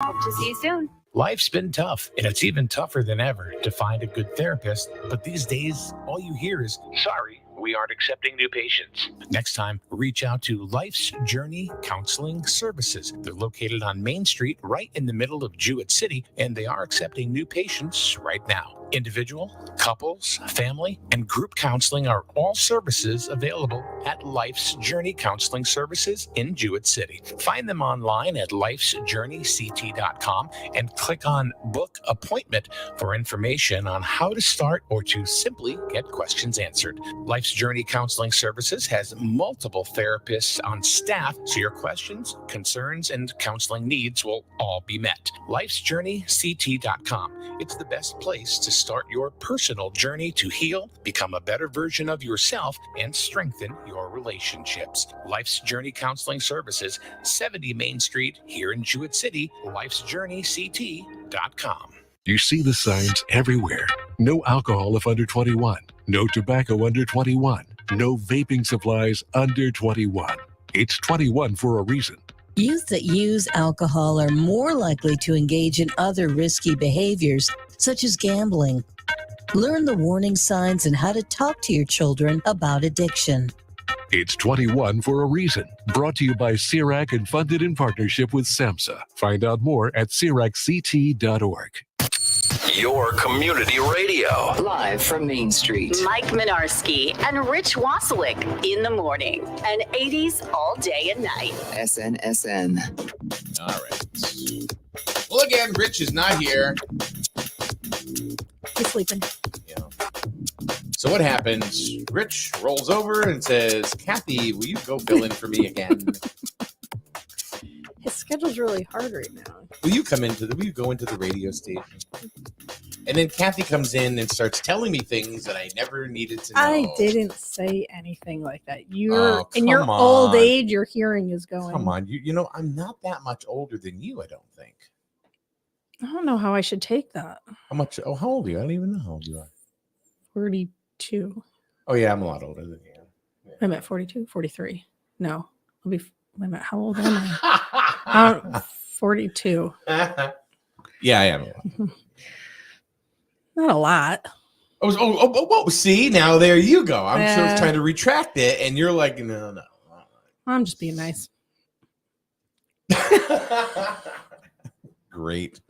Hope to see you soon. Life's been tough, and it's even tougher than ever to find a good therapist. But these days, all you hear is, sorry, we aren't accepting new patients. Next time, reach out to Life's Journey Counseling Services. They're located on Main Street, right in the middle of Jewett City, and they are accepting new patients right now. Individual, couples, family, and group counseling are all services available at Life's Journey Counseling Services in Jewett City. Find them online at lifesjourneyct.com and click on Book Appointment for information on how to start or to simply get questions answered. Life's Journey Counseling Services has multiple therapists on staff, so your questions, concerns, and counseling needs will all be met. lifesjourneyct.com. It's the best place to start your personal journey to heal, become a better version of yourself, and strengthen your relationships. Life's Journey Counseling Services, 70 Main Street here in Jewett City, lifesjourneyct.com. You see the signs everywhere. No alcohol if under 21. No tobacco under 21. No vaping supplies under 21. It's 21 for a reason. Youth that use alcohol are more likely to engage in other risky behaviors, such as gambling. Learn the warning signs and how to talk to your children about addiction. It's 21 for a reason. Brought to you by CIRAC and funded in partnership with SAMHSA. Find out more at CIRACCT.org. Your community radio. Live from Main Street. Mike Minarski and Rich Wasilick in the morning. And 80s all day and night. SNSN. All right. Well, again, Rich is not here. He's sleeping. Yeah. So what happens? Rich rolls over and says, Cathy, will you go fill in for me again? His schedule's really hard right now. Will you go into the radio station? And then Cathy comes in and starts telling me things that I never needed to know. I didn't say anything like that. In your old age, your hearing is going. Come on. You know, I'm not that much older than you, I don't think. I don't know how I should take that. How much? Oh, how old are you? I don't even know how old you are. 42. Oh, yeah, I'm a lot older than you. Yeah. I'm at 42, 43. No, I'll be, wait a minute, how old am I? 42. Yeah, I am. Not a lot. Oh, see, now there you go. I'm sort of trying to retract it, and you're like, no. I'm just being nice. Great.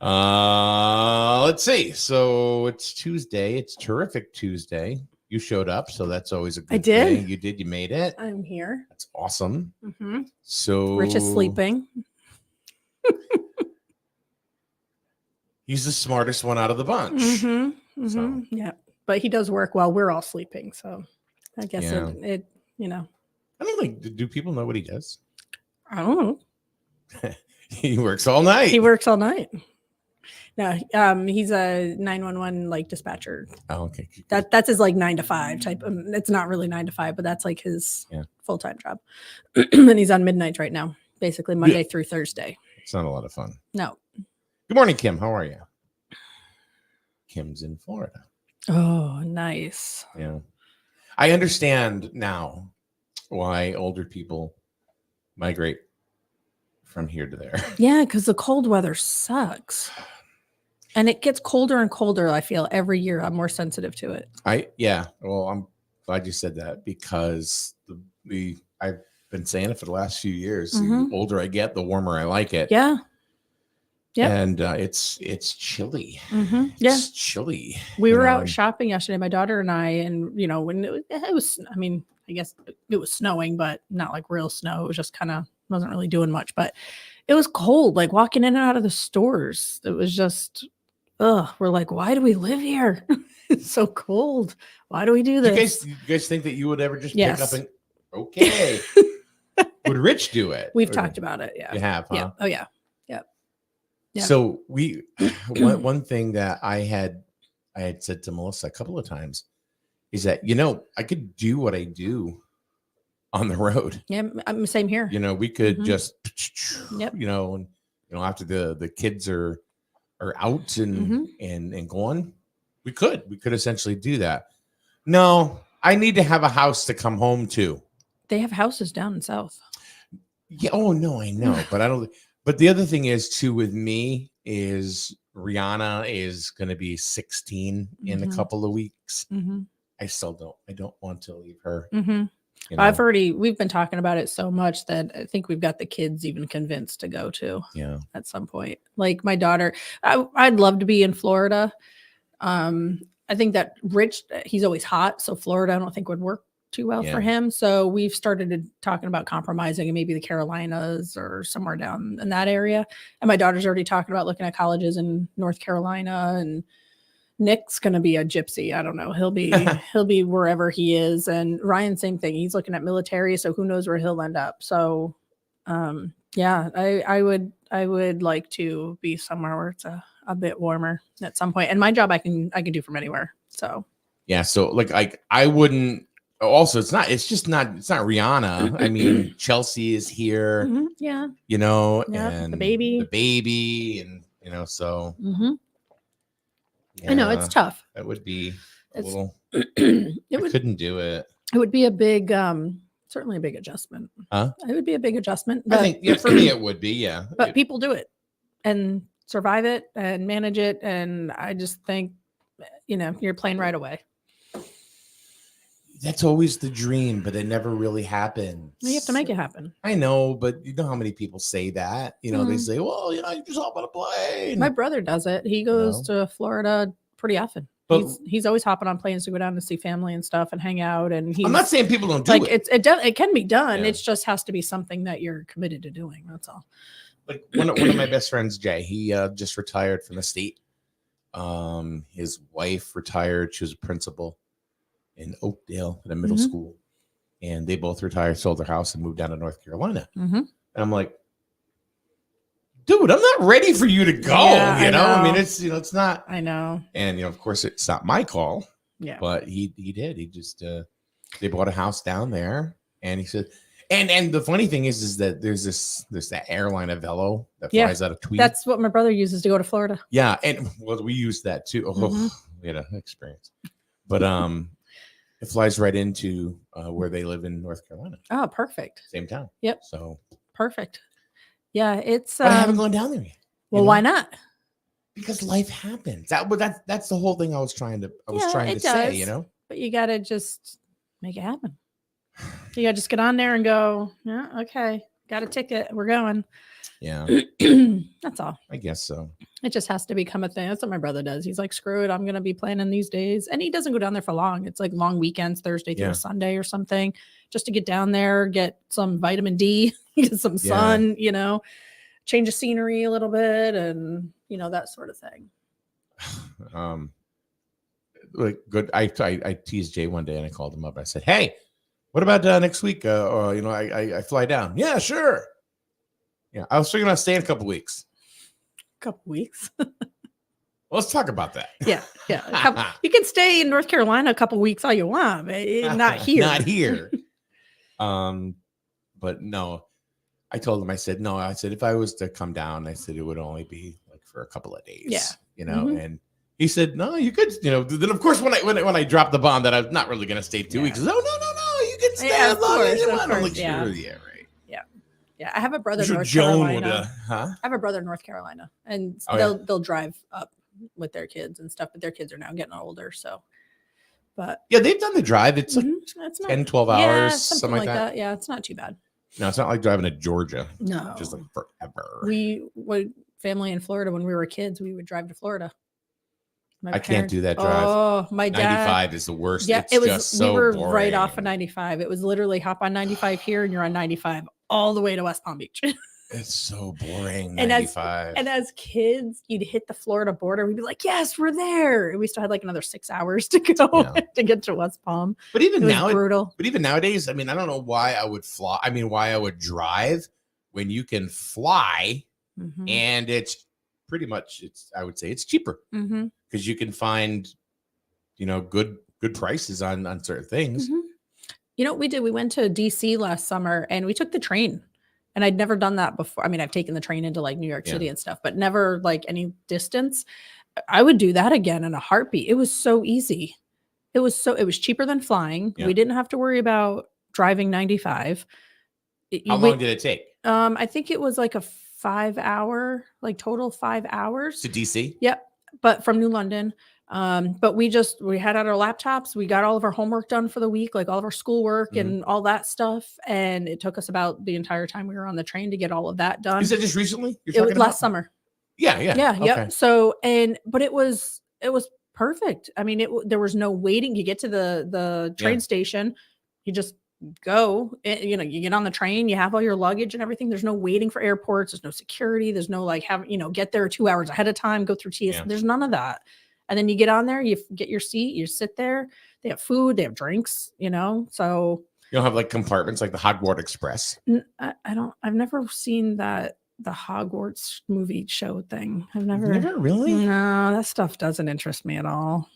Let's see. So it's Tuesday. It's terrific Tuesday. You showed up, so that's always a good thing. You did. You made it. I'm here. That's awesome. Mm-hmm. So Rich is sleeping. He's the smartest one out of the bunch. Mm-hmm. Mm-hmm. So. Yeah, but he does work while we're all sleeping. So I guess it you know. I don't think. Do people know what he does? I don't know. He works all night. He works all night. No, he's a 911 like dispatcher. Oh, okay. That's his like 9 to 5 type. It's not really 9 to 5, but that's like his full-time job. And he's on midnights right now, basically Monday through Thursday. It's not a lot of fun. No. Good morning, Kim. How are you? Kim's in Florida. Oh, nice. Yeah. I understand now why older people migrate from here to there. Yeah, because the cold weather sucks. And it gets colder and colder, I feel, every year. I'm more sensitive to it. Well, I'm glad you said that because I've been saying it for the last few years. Mm-hmm. The older I get, the warmer I like it. Yeah. Yeah. And it's chilly. Mm-hmm. It's chilly. We were out shopping yesterday, my daughter and I, and when it was, I mean, I guess it was snowing, but not like real snow. It was just kind of wasn't really doing much, but it was cold, like walking in and out of the stores. It was just, we're like, why do we live here? It's so cold. Why do we do this? You guys think that you would ever just pick up and okay. Would Rich do it? We've talked about it. Yeah. You have, huh? Yeah. Oh yeah. Yep. Yeah. So one thing that I had said to Melissa a couple of times is that, I could do what I do on the road. Yeah. I'm same here. We could just, yep. And after the kids are out and gone, we could essentially do that. No, I need to have a house to come home to. They have houses down in South. Yeah. Oh no, I know, but But the other thing is too with me is Rihanna is going to be 16 in a couple of weeks. I don't want to leave her. You know? We've been talking about it so much that I think we've got the kids even convinced to go to at some point. Like my daughter, I'd love to be in Florida. I think that Rich, he's always hot. So Florida, I don't think would work too well for him. So we've started talking about compromising and maybe the Carolinas or somewhere down in that area. And my daughter's already talking about looking at colleges in North Carolina, and Nick's going to be a gypsy. I don't know. He'll be wherever he is. And Ryan, same thing. He's looking at military. So who knows where he'll end up. So, I would like to be somewhere where it's a bit warmer at some point. And my job, I can do from anywhere. So, yeah. So like I wouldn't, also it's not Rihanna. I mean, Chelsea is here, you know, and the baby and, you know, so I know it's tough. That would be a little, I couldn't do it. It would be a big, certainly a big adjustment. Huh? It would be a big adjustment. But, I think, for me, it would be, But people do it and survive it and manage it. And I just think, you're playing right away. That's always the dream, but it never really happens. You have to make it happen. I know, but you know how many people say that? You know, they say, well, you just hop on a plane. My brother does it. He goes to Florida pretty often. But he's always hopping on planes to go down to see family and stuff and hang out. And I'm not saying people don't do it. It can be done. It just has to be something that you're committed to doing. That's all. Like one of my best friends, Jay, he just retired from the state. His wife retired. She was a principal in Oakdale at a middle school, and they both retired, sold their house, and moved down to North Carolina. And I'm like, dude, I'm not ready for you to go. I know. I mean, it's not. I know. And of course, it's not my call. Yeah. But he did. He just they bought a house down there, and he said, and the funny thing is that there's that airline Avello that flies out of Tweed. That's what my brother uses to go to Florida. Yeah, and we use that too. We had an experience, but it flies right into where they live in North Carolina. Oh, perfect. Same town. Yep. So perfect. Yeah, it's. But I haven't gone down there yet. Well, why not? Because life happens. That's the whole thing I was trying to does. say. You know. But you got to just make it happen. You got to just get on there and go. Yeah, okay, got a ticket. We're going. Yeah. That's all. I guess so. It just has to become a thing. That's what my brother does. He's like, screw it. I'm going to be planning these days. And he doesn't go down there for long. It's like long weekends, Thursday through Sunday or something, just to get down there, get some vitamin D, get some sun, change of scenery a little bit and, that sort of thing. Like good. I teased Jay one day and I called him up. I said, hey, what about next week? I fly down. Yeah, sure. Yeah, I was figuring on staying a couple weeks. Couple weeks. Well, let's talk about that. Yeah. You can stay in North Carolina a couple weeks all you want, but not here. Not here. But no, I told him. I said no. I said if I was to come down, I said it would only be like for a couple of days. Yeah. And he said no, you could. Then of course when I dropped the bomb that I'm not really going to stay 2 weeks. No, you can stay as long as you want. I'm like, sure, yeah, right. Yeah, I have a brother in North Carolina. I have a brother in North Carolina, and they'll drive up with their kids and stuff, but their kids are now getting older, so. But yeah, they've done the drive. It's like 10, 12 hours, something like that. Yeah, it's not too bad. No, it's not like driving to Georgia. No, just like forever. Family in Florida when we were kids, we would drive to Florida. I can't do that drive. Oh, my dad. 95 is the worst. Yeah, it was just so we were boring. right off of 95. It was literally hop on 95 here and you're on 95 all the way to West Palm Beach. It's so boring. 95. And as kids, you'd hit the Florida border. We'd be like, yes, we're there. And we still had like another 6 hours to go to get to West Palm. But even now, brutal. But even nowadays, I mean, I don't know why I would fly. I mean, why I would drive when you can fly and it's pretty much, I would say it's cheaper because you can find, good prices on certain things. You know what we did? We went to DC last summer and we took the train. And I'd never done that before. I mean, I've taken the train into like New York City and stuff, but never like any distance. I would do that again in a heartbeat. It was so easy. It was cheaper than flying. Yeah. We didn't have to worry about driving 95. How long did it take? I think it was like like total 5 hours. To DC? Yep. But from New London. But we had out our laptops. We got all of our homework done for the week, like all of our schoolwork and all that stuff. And it took us about the entire time we were on the train to get all of that done. Is it just recently? It was last summer. Yeah. Yeah. Okay. Yep. So, but it was perfect. I mean, there was no waiting. You get to the train station, you just go, you get on the train, you have all your luggage and everything. There's no waiting for airports. There's no security. There's no like get there 2 hours ahead of time, go through TS. Yeah. There's none of that. And then you get on there, you get your seat, you sit there. They have food, they have drinks, so. You don't have like compartments like the Hogwarts Express. I've never seen the Hogwarts movie show thing. Never really? No, that stuff doesn't interest me at all.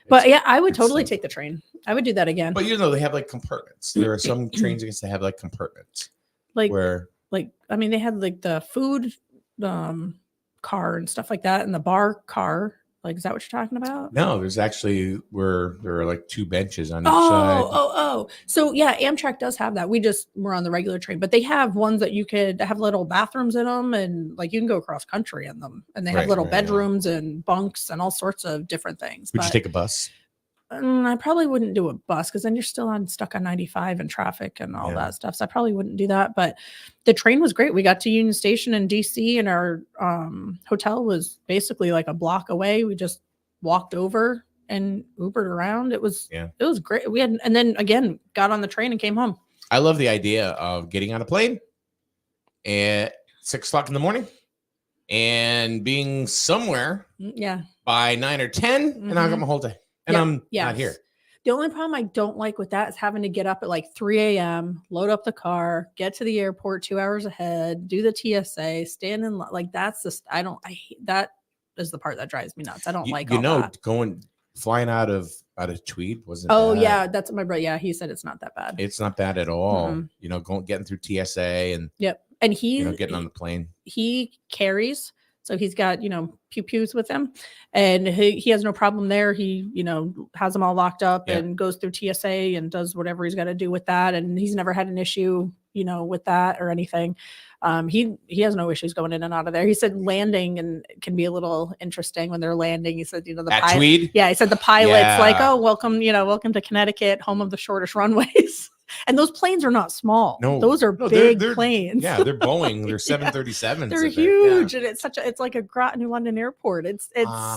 But yeah, I would totally take the train. I would do that again. But they have like compartments. There are some trains that have like compartments. Like where they had like the food car and stuff like that and the bar car. Like, is that what you're talking about? No, there's actually where there are like 2 benches on each side. Oh. So yeah, Amtrak does have that. We're on the regular train, but they have ones that you could have little bathrooms in them and like you can go across country in them. And they have little bedrooms and bunks and all sorts of different things. Would you take a bus? I probably wouldn't do a bus because then you're still stuck on 95 and traffic and all that stuff. So I probably wouldn't do that. But the train was great. We got to Union Station in DC and our hotel was basically like a block away. We just walked over and Ubered around. It was great. And then again, got on the train and came home. I love the idea of getting on a plane at 6:00 in the morning and being somewhere by 9 or 10 and I got my whole day. And I'm not here. The only problem I don't like with that is having to get up at like 3 a.m., load up the car, get to the airport 2 hours ahead, do the TSA, stand in like that's just I hate that is the part that drives me nuts. I don't like that. Flying out of Tweed wasn't. Oh bad. Yeah, that's my brother. Yeah, he said it's not that bad. It's not bad at all. Getting through TSA and and he getting on the plane. He carries. So he's got, pew-pews with him and he has no problem there. He, has them all locked up and goes through TSA and does whatever he's got to do with that. And he's never had an issue, with that or anything. He has no issues going in and out of there. He said landing and can be a little interesting when they're landing. He said, the pilot. Tweed? Yeah. He said the pilot's like, oh, welcome to Connecticut, home of the shortest runways. And those planes are not small. No, those are big planes. Yeah, they're Boeing. They're 737s. They're huge, and it's like a New London airport. It's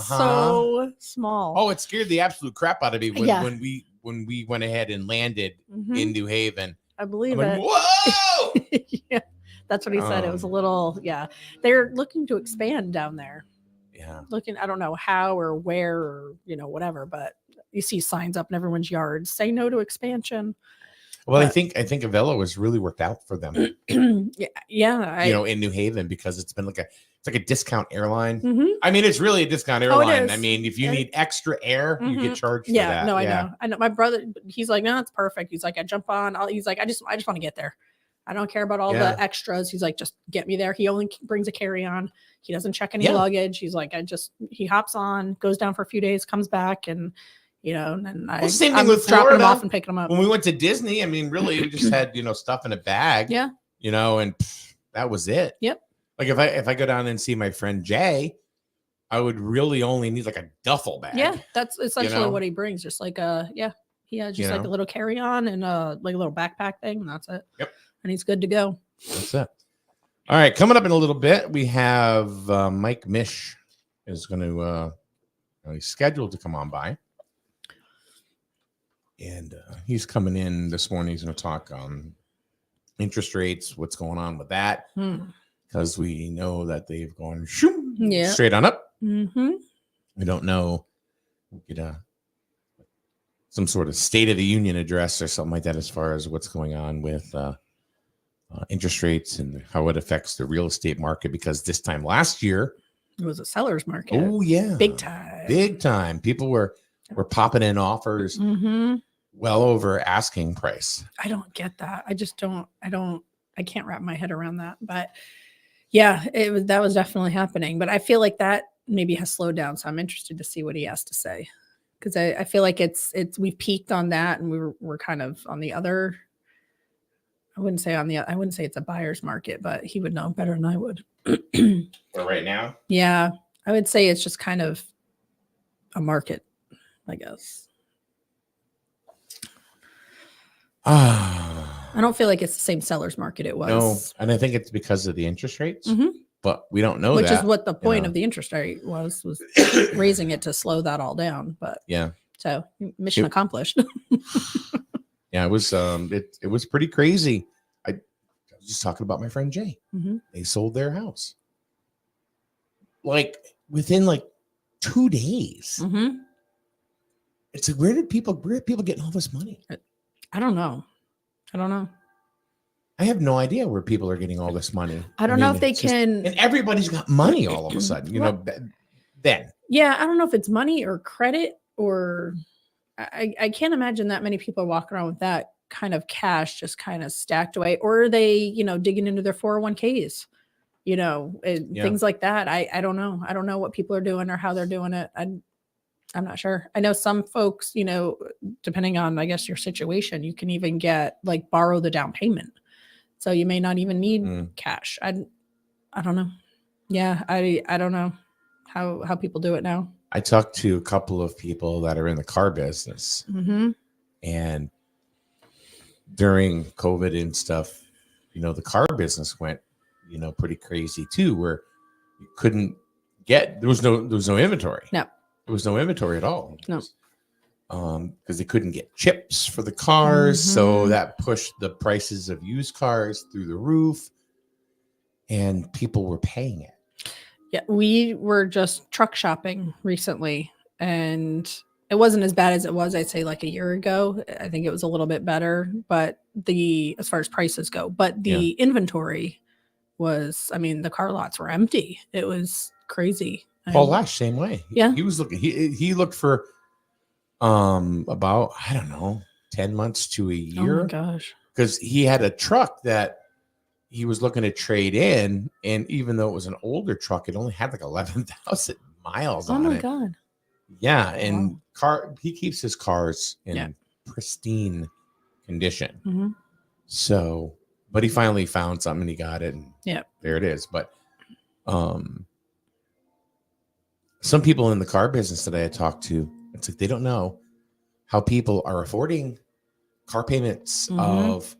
so small. Oh, it scared the absolute crap out of me when we went ahead and landed in New Haven. I believe it. Whoa! Yeah, that's what he said. It was a little. Yeah, they're looking to expand down there. Yeah, I don't know how or where or whatever, but you see signs up in everyone's yards. Say no to expansion. Well, I think Avella was really worked out for them. In New Haven because it's been like a discount airline. Mm-hmm. I mean, it's really a discount airline. I mean, if you need extra air, you get charged for that. No, I know. My brother, he's like, no, it's perfect. He's like, I jump on. He's like, I just want to get there. I don't care about all the extras. He's like, just get me there. He only brings a carry-on. He doesn't check any luggage. He's like, he hops on, goes down for a few days, comes back, and and same thing with dropping Florida. them off and picking them up. When we went to Disney, I mean, really, we just had stuff in a bag. Yeah. And that was it. Yep. Like if I go down and see my friend Jay, I would really only need like a duffel bag. Yeah, that's essentially what he brings. Just like he has just like a little carry-on and like a little backpack thing, and that's it. Yep. And he's good to go. That's it. All right, coming up in a little bit, we have Mike Mish is going to he's scheduled to come on by. And he's coming in this morning. He's going to talk interest rates, what's going on with that, because we know that they've gone straight on up. Mm-hmm. We don't know. We'll get some sort of State of the Union address or something like that as far as what's going on with interest rates and how it affects the real estate market, because this time last year it was a seller's market. Oh, yeah. Big time. People were popping in offers well over asking price. I don't get that. I can't wrap my head around that. But yeah, that was definitely happening. But I feel like that maybe has slowed down. So I'm interested to see what he has to say. Because I feel like we've peaked on that and we're kind of on the other I wouldn't say it's a buyer's market, but he would know better than I would. For right now? Yeah, I would say it's just kind of a market, I guess. I don't feel like it's the same seller's market it was. No, and I think it's because of the interest rates, Mhm. but we don't know Which that. is what the point know. of the interest rate was raising it to slow that all down. But Yeah. so mission accomplished. Yeah, it was pretty crazy. I was just talking about my friend Jay. Mhm. They sold their house. Like within like 2 days. Mm-hmm. It's like, where are people getting all this money? I don't know. I have no idea where people are getting all this money. I don't know if they it's just- can. and everybody's got money all of a sudden, then. Yeah, I don't know if it's money or credit or I can't imagine that many people are walking around with that kind of cash just kind of stacked away. Or are they, digging into their 401ks, and things like that. I don't know. I don't know what people are doing or how they're doing it. I'm not sure. I know some folks, depending on, I guess, your situation, you can even borrow the down payment. So you may not even need cash. I don't know. Yeah, I don't know how people do it now. I talked to a couple of people that are in the car business, and during COVID and stuff, the car business went, pretty crazy too, where you couldn't there was no inventory. No, there was no inventory at all. No, because they couldn't get chips for the cars, so that pushed the prices of used cars through the roof, and people were paying it. Yeah, we were just truck shopping recently, and it wasn't as bad as it was, I'd say, like a year ago. I think it was a little bit better, but as far as prices go, but the inventory was, the car lots were empty. It was crazy. Paul Lash, same way. Yeah. He was looking, he looked for about, I don't know, 10 months to a year. Oh my gosh. Because he had a truck that he was looking to trade in, and even though it was an older truck, it only had like 11,000 miles on it. Oh my God. Yeah, and he keeps his cars in pristine condition. So, but he finally found something and he got it, and there it is. But some people in the car business that I talked to, it's like they don't know how people are affording car payments of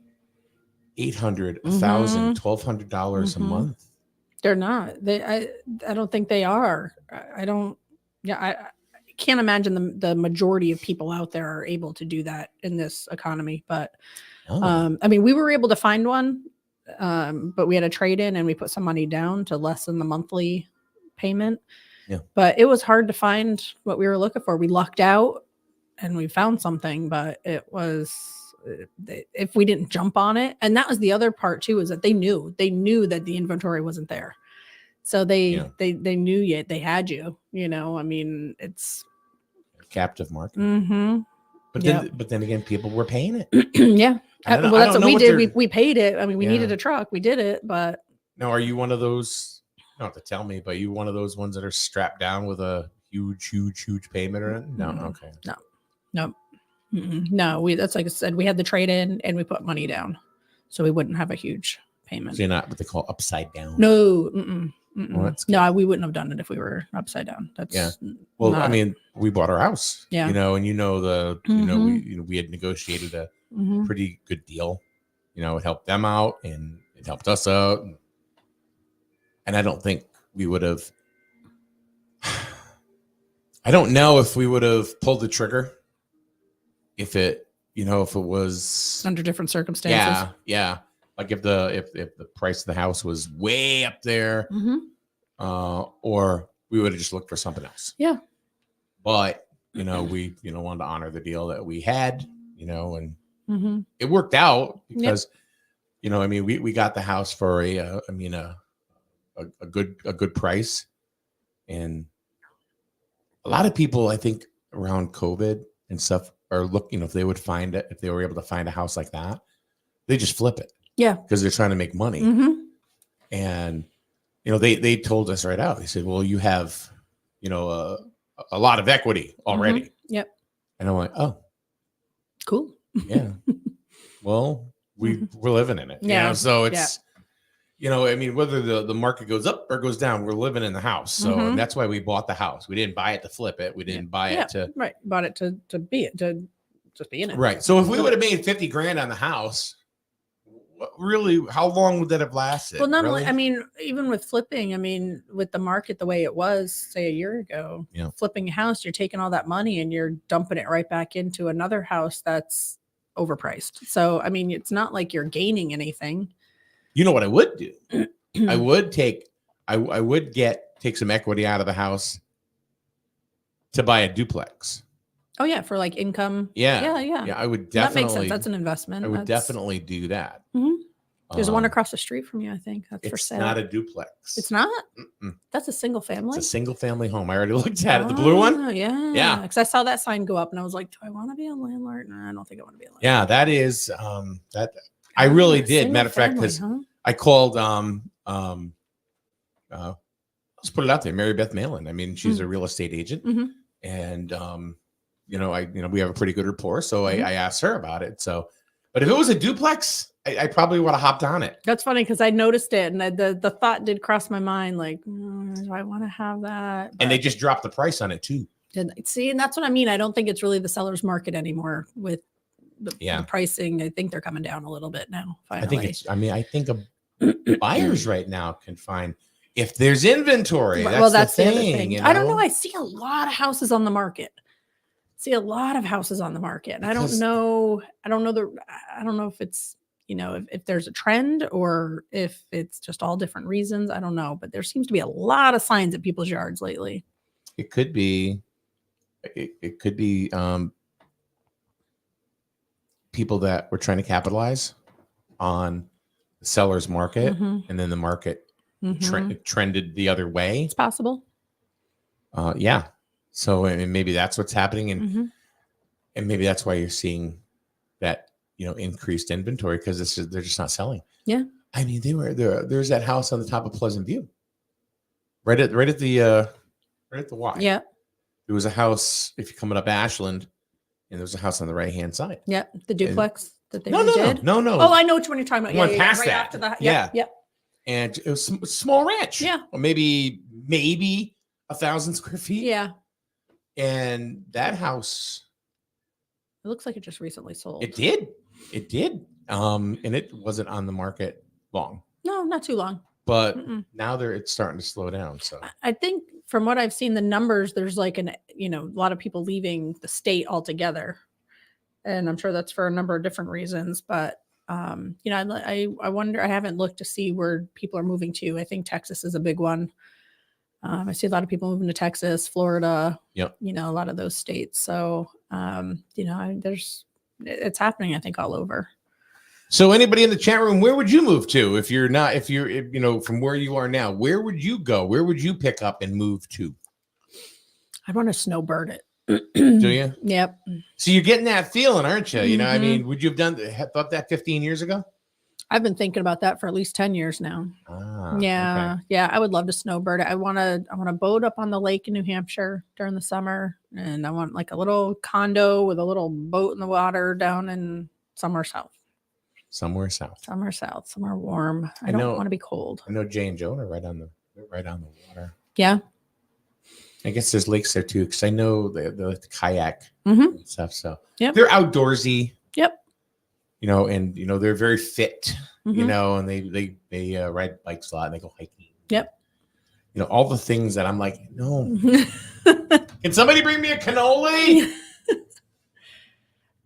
$800, $1,000, $1,200 a month. They're not. I don't think they are. I don't. Yeah, I can't imagine the majority of people out there are able to do that in this economy. But we were able to find one, but we had a trade in and we put some money down to lessen the monthly payment. Yeah. But it was hard to find what we were looking for. We lucked out and we found something, but it was, if we didn't jump on it. And that was the other part too, is that they knew that the inventory wasn't there. So they knew you, they had you, it's a captive market. But then again, people were paying it. Yeah. Well, that's what we did. We paid it. We needed a truck. We did it, but. Now, are you one of those, not to tell me, but you one of those ones that are strapped down with a huge payment or anything? No. Okay. No. No, that's like I said, we had the trade in and we put money down so we wouldn't have a huge payment. So you're not what they call upside down. No. Well, no, we wouldn't have done it if we were upside down. That's well, not, we bought our house. Yeah. And we had negotiated a pretty good deal. It helped them out and it helped us out. And I don't think we would have. I don't know if we would have pulled the trigger if it was under different circumstances. Yeah. Like if the price of the house was way up there, or we would have just looked for something else. Yeah. But we wanted to honor the deal that we had, and it worked out because we got the house for a good price. And a lot of people, I think, around COVID and stuff are looking, if they were able to find a house like that, they just flip it. Yeah. Because they're trying to make money. And, they told us right out, they said, well, you have, a lot of equity already. Yep. And I'm like, oh, cool. Yeah. Well, we're living in it. You Yeah. know? So it's, you know, I mean, whether the market goes up or goes down, we're living in the house. So and that's why we bought the house. We didn't buy it to flip it. We didn't buy it to right. Bought it to be it, to just be in it. right. So if we would have made 50 grand on the house, really, how long would that have lasted? Well, not really? only, I mean, even with flipping, I mean, with the market the way it was, say a year ago, flipping a house, you're taking all that money and you're dumping it right back into another house that's overpriced. So, I mean, it's not like you're gaining anything. You know what I would do? I would take some equity out of the house to buy a duplex. Oh yeah, for like income. Yeah, I would definitely. That makes sense. That's an investment. I would definitely do that. There's one across the street from you, I think. That's for sale. It's not a duplex. It's not? That's a single family? It's a single family home. I already looked at it. The blue one? Yeah. Because I saw that sign go up and I was like, do I want to be a landlord? No, I don't think I want to be a landlord. Yeah, that is that I really did. Matter of fact, because I called let's put it out there, Mary Beth Malin. I mean, she's a real estate agent. And we have a pretty good rapport. So I asked her about it. So, but if it was a duplex, I probably would have hopped on it. That's funny because I noticed it and the thought did cross my mind, like, do I want to have that? But and they just dropped the price on it too. See, and that's what I mean. I don't think it's really the seller's market anymore with the pricing. I think they're coming down a little bit now. Finally. I think buyers right now can find if there's inventory. That's the other thing. You know? I don't know. I see a lot of houses on the market. And I don't know if it's, if there's a trend or if it's just all different reasons. I don't know, but there seems to be a lot of signs at people's yards lately. It could be people that were trying to capitalize on the seller's market, and then the market trended the other way. It's possible. Yeah. So I mean, maybe that's what's happening, and maybe that's why you're seeing that increased inventory because they're just not selling. Yeah. I mean, there's that house on the top of Pleasant View, right at the Y. Yeah. There was a house if you're coming up Ashland, and there was a house on the right hand side. Yeah, the duplex that they did. No. Oh, I know which one you're talking about. One past right that. after that. Yeah. Yep. And it was a small ranch. Yeah. Or maybe 1,000 square feet. Yeah. And that house. It looks like it just recently sold. It did. And it wasn't on the market long. No, not too long. But now it's starting to slow down. So I think from what I've seen, the numbers, there's like a lot of people leaving the state altogether. And I'm sure that's for a number of different reasons. But, I wonder, I haven't looked to see where people are moving to. I think Texas is a big one. I see a lot of people moving to Texas, Florida, a lot of those states. So, it's happening, I think, all over. So anybody in the chat room, where would you move to if you're from where you are now? Where would you go? Where would you pick up and move to? I want to snowbird it. Do you? Yep. So you're getting that feeling, aren't you? I mean, would you have thought that 15 years ago? I've been thinking about that for at least 10 years now. Yeah. Okay. Yeah. I would love to snowbird it. I want to boat up on the lake in New Hampshire during the summer. And I want like a little condo with a little boat in the water down in somewhere south. Somewhere warm. I don't want to be cold. I know Jay and Joan are right on the water. Yeah. I guess there's lakes there too, because I know the kayak and stuff. So they're outdoorsy. Yep. And they're very fit. And they ride bikes a lot and they go hiking. Yep. All the things that I'm like, no. Can somebody bring me a cannoli?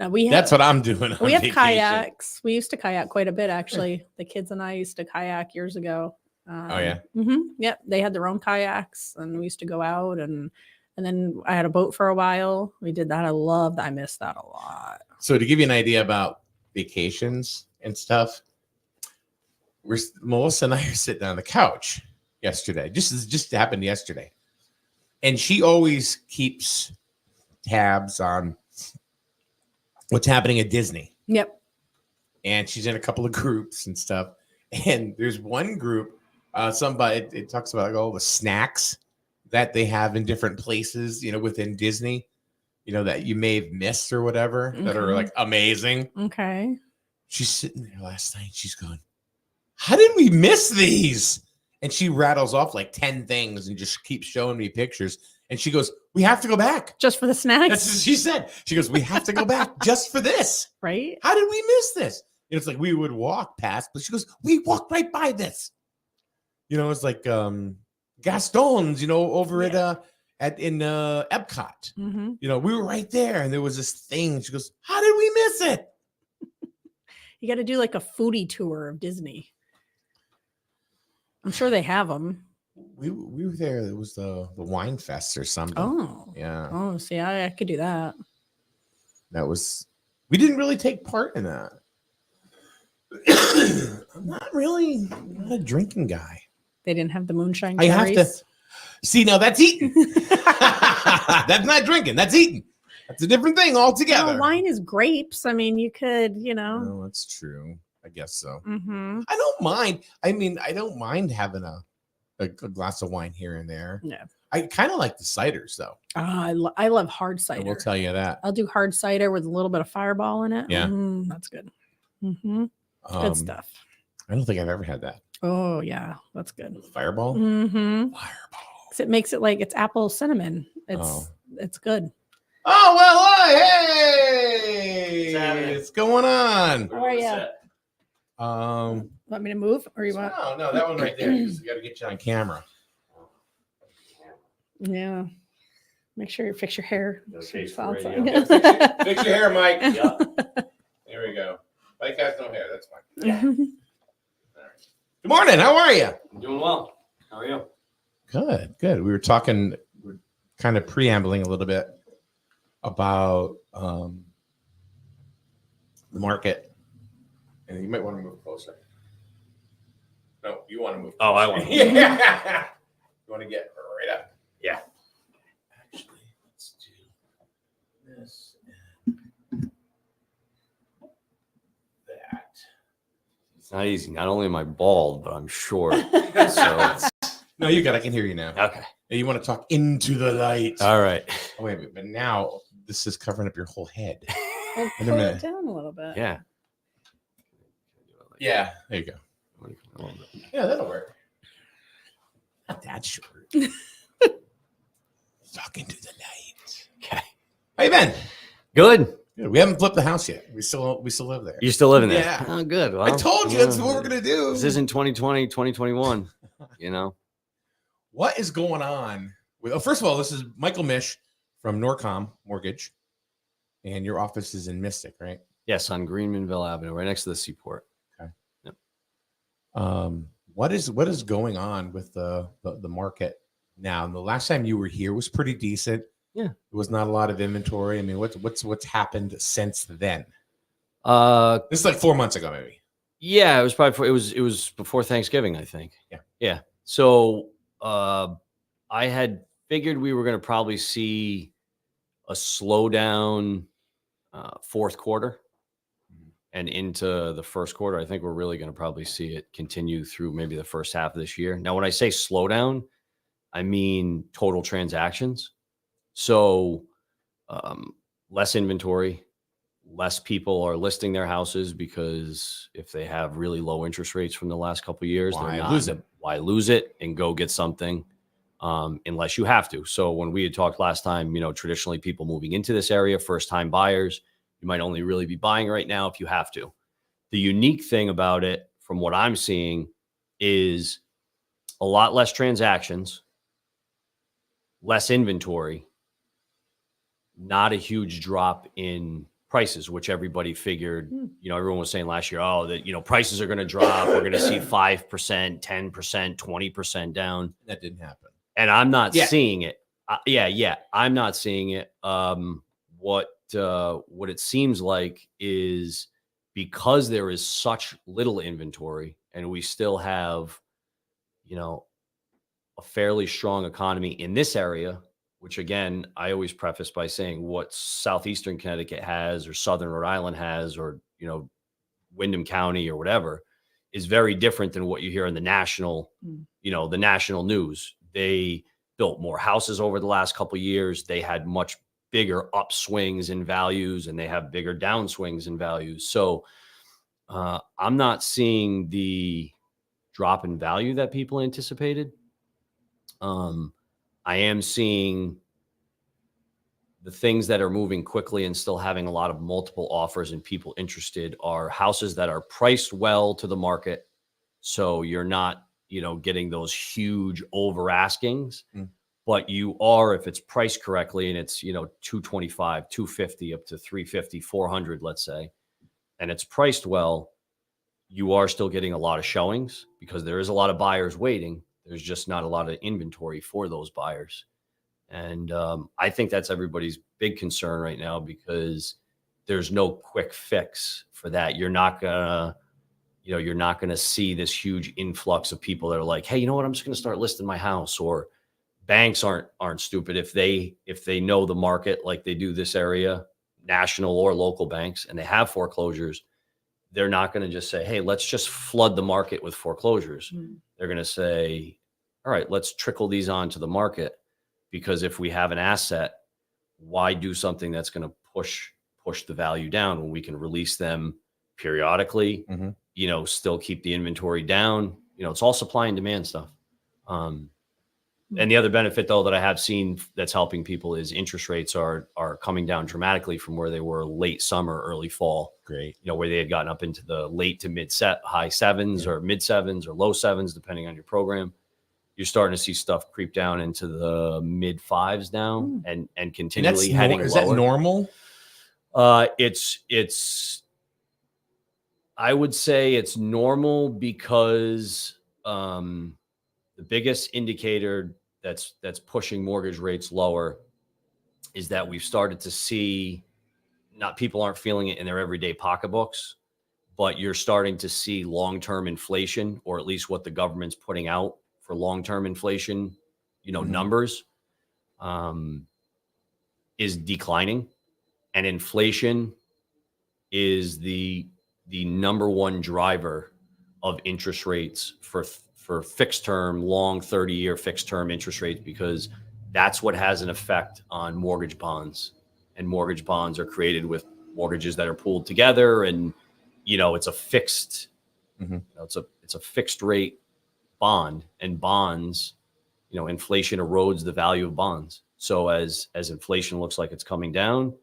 Now that's what I'm doing. We have kayaks. We used to kayak quite a bit, actually. The kids and I used to kayak years ago. Oh yeah. Yep. They had their own kayaks, and we used to go out, and then I had a boat for a while. We did that. I missed that a lot. So to give you an idea about vacations and stuff, Melissa and I are sitting on the couch yesterday. Just happened yesterday, and she always keeps tabs on what's happening at Disney. Yep. And she's in a couple of groups and stuff. And there's one group, it talks about like all the snacks that they have in different places, within Disney, that you may have missed or whatever, that are like amazing. Okay. She's sitting there last night. She's going, how did we miss these? And she rattles off like 10 things and just keeps showing me pictures. And she goes, we have to go back. Just for the snacks? That's what she said. She goes, we have to go back just for this. Right? How did we miss this? It's like we would walk past, but she goes, we walked right by this. It's like Gaston's, over in Epcot. Mm-hmm. We were right there and there was this thing. She goes, how did we miss it? You got to do like a foodie tour of Disney. I'm sure they have them. We were there. It was the wine fest or something. Oh. Yeah. Oh, see, I could do that. We didn't really take part in that. I'm not a drinking guy. They didn't have the moonshine I cherries. have to see now. That's eating. That's not drinking. That's eating. That's a different thing altogether. No, wine is grapes. I mean, you could, No, that's true. I guess so. Mm-hmm. I don't mind. I mean, I don't mind having a glass of wine here and there. Yeah. I kind of like the ciders though. Oh, I love hard cider. I will tell you that. I'll do hard cider with a little bit of Fireball in it. Yeah. That's good. Mm-hmm. Good stuff. I don't think I've ever had that. Oh, yeah. That's good. Fireball? Mm-hmm. Fireball. It makes it like it's apple cinnamon. It's good. Oh, well, hey! What's going on? How are you? Want me to move or you want? No, that one right there. We got to get you on camera. Yeah. Make sure you fix your hair. Fix your hair, Mike. Yeah. There we go. Mike has no hair. That's fine. Yeah. All right. Good morning. How are you? I'm doing well. How are you? Good. We were talking, we're kind of preambling a little bit about the market. And you might want to move closer. No, you want to move closer. Oh, I want to. Yeah. You want to get right up. Yeah. Actually, let's do this and that. It's not easy. Not only am I bald, but I'm short. So No, I can hear you now. okay. You want to talk into the light. All right. Oh, wait, but now this is covering up your whole head. Well, In a pull minute. it down a little bit. Yeah. Yeah, there you go. A little bit. Yeah, that'll work. Not that short. Talking to the light. Okay. How you been? Good. Good. We haven't flipped the house yet. We still live there. You're still living there? Yeah. Oh, good. Well, I told you that's what we're gonna do. This isn't 2020, 2021. What is going on with? First of all, this is Michael Mish from Norcom Mortgage, and your office is in Mystic, right? Yes, on Greenmanville Avenue, right next to the seaport. Okay. Yep. What is going on with the market now? And the last time you were here was pretty decent. Yeah. There was not a lot of inventory. I mean, what's happened since then? This is like 4 months ago, maybe. Yeah, it was probably it was before Thanksgiving, I think. Yeah. Yeah. So I had figured we were going to probably see a slowdown fourth quarter and into the first quarter. I think we're really going to probably see it continue through maybe the first half of this year. Now, when I say slowdown, I mean total transactions. So less inventory, less people are listing their houses because if they have really low interest rates from the last couple of years, why lose it and go get something unless you have to. So when we had talked last time, traditionally people moving into this area, first time buyers, you might only really be buying right now if you have to. The unique thing about it, from what I'm seeing, is a lot less transactions, less inventory, not a huge drop in prices, which everybody figured, everyone was saying last year, that, prices are going to drop. We're going to see 5%, 10%, 20% down. That didn't happen. And I'm not seeing it. I'm not seeing it. What it seems like is because there is such little inventory and we still have, a fairly strong economy in this area, which again, I always preface by saying what Southeastern Connecticut has or Southern Rhode Island has, or, Windham County or whatever, is very different than what you hear in the national, the national news. They built more houses over the last couple of years. They had much bigger upswings in values and they have bigger downswings in values. So I'm not seeing the drop in value that people anticipated. I am seeing the things that are moving quickly and still having a lot of multiple offers and people interested are houses that are priced well to the market. So you're not, getting those huge over askings, but you are, if it's priced correctly and it's, 225, 250 up to 350, 400, let's say, and it's priced well, you are still getting a lot of showings because there is a lot of buyers waiting. There's just not a lot of inventory for those buyers. And I think that's everybody's big concern right now because there's no quick fix for that. You're not gonna see this huge influx of people that are like, hey, you know what? I'm just gonna start listing my house. Or banks aren't stupid. If they know the market like they do this area, national or local banks, and they have foreclosures, they're not going to just say, hey, let's just flood the market with foreclosures. They're going to say, all right, let's trickle these onto the market. Because if we have an asset, why do something that's going to push the value down when we can release them periodically, still keep the inventory down? It's all supply and demand stuff. And the other benefit, though, that I have seen that's helping people is interest rates are coming down dramatically from where they were late summer, early fall. Great. Where they had gotten up into the late to high sevens or mid sevens or low sevens, depending on your program. You're starting to see stuff creep down into the mid fives now and continually heading lower. Is that normal? It's I would say it's normal because the biggest indicator that's pushing mortgage rates lower is that we've started to see, not people aren't feeling it in their everyday pocketbooks, but you're starting to see long-term inflation, or at least what the government's putting out for long-term inflation, numbers, is declining, and inflation is the number one driver of interest rates for fixed term, long 30-year fixed term interest rates, because that's what has an effect on mortgage bonds. And mortgage bonds are created with mortgages that are pooled together, and it's a fixed, it's a fixed rate bond, and bonds, inflation erodes the value of bonds. So as inflation looks like it's coming down,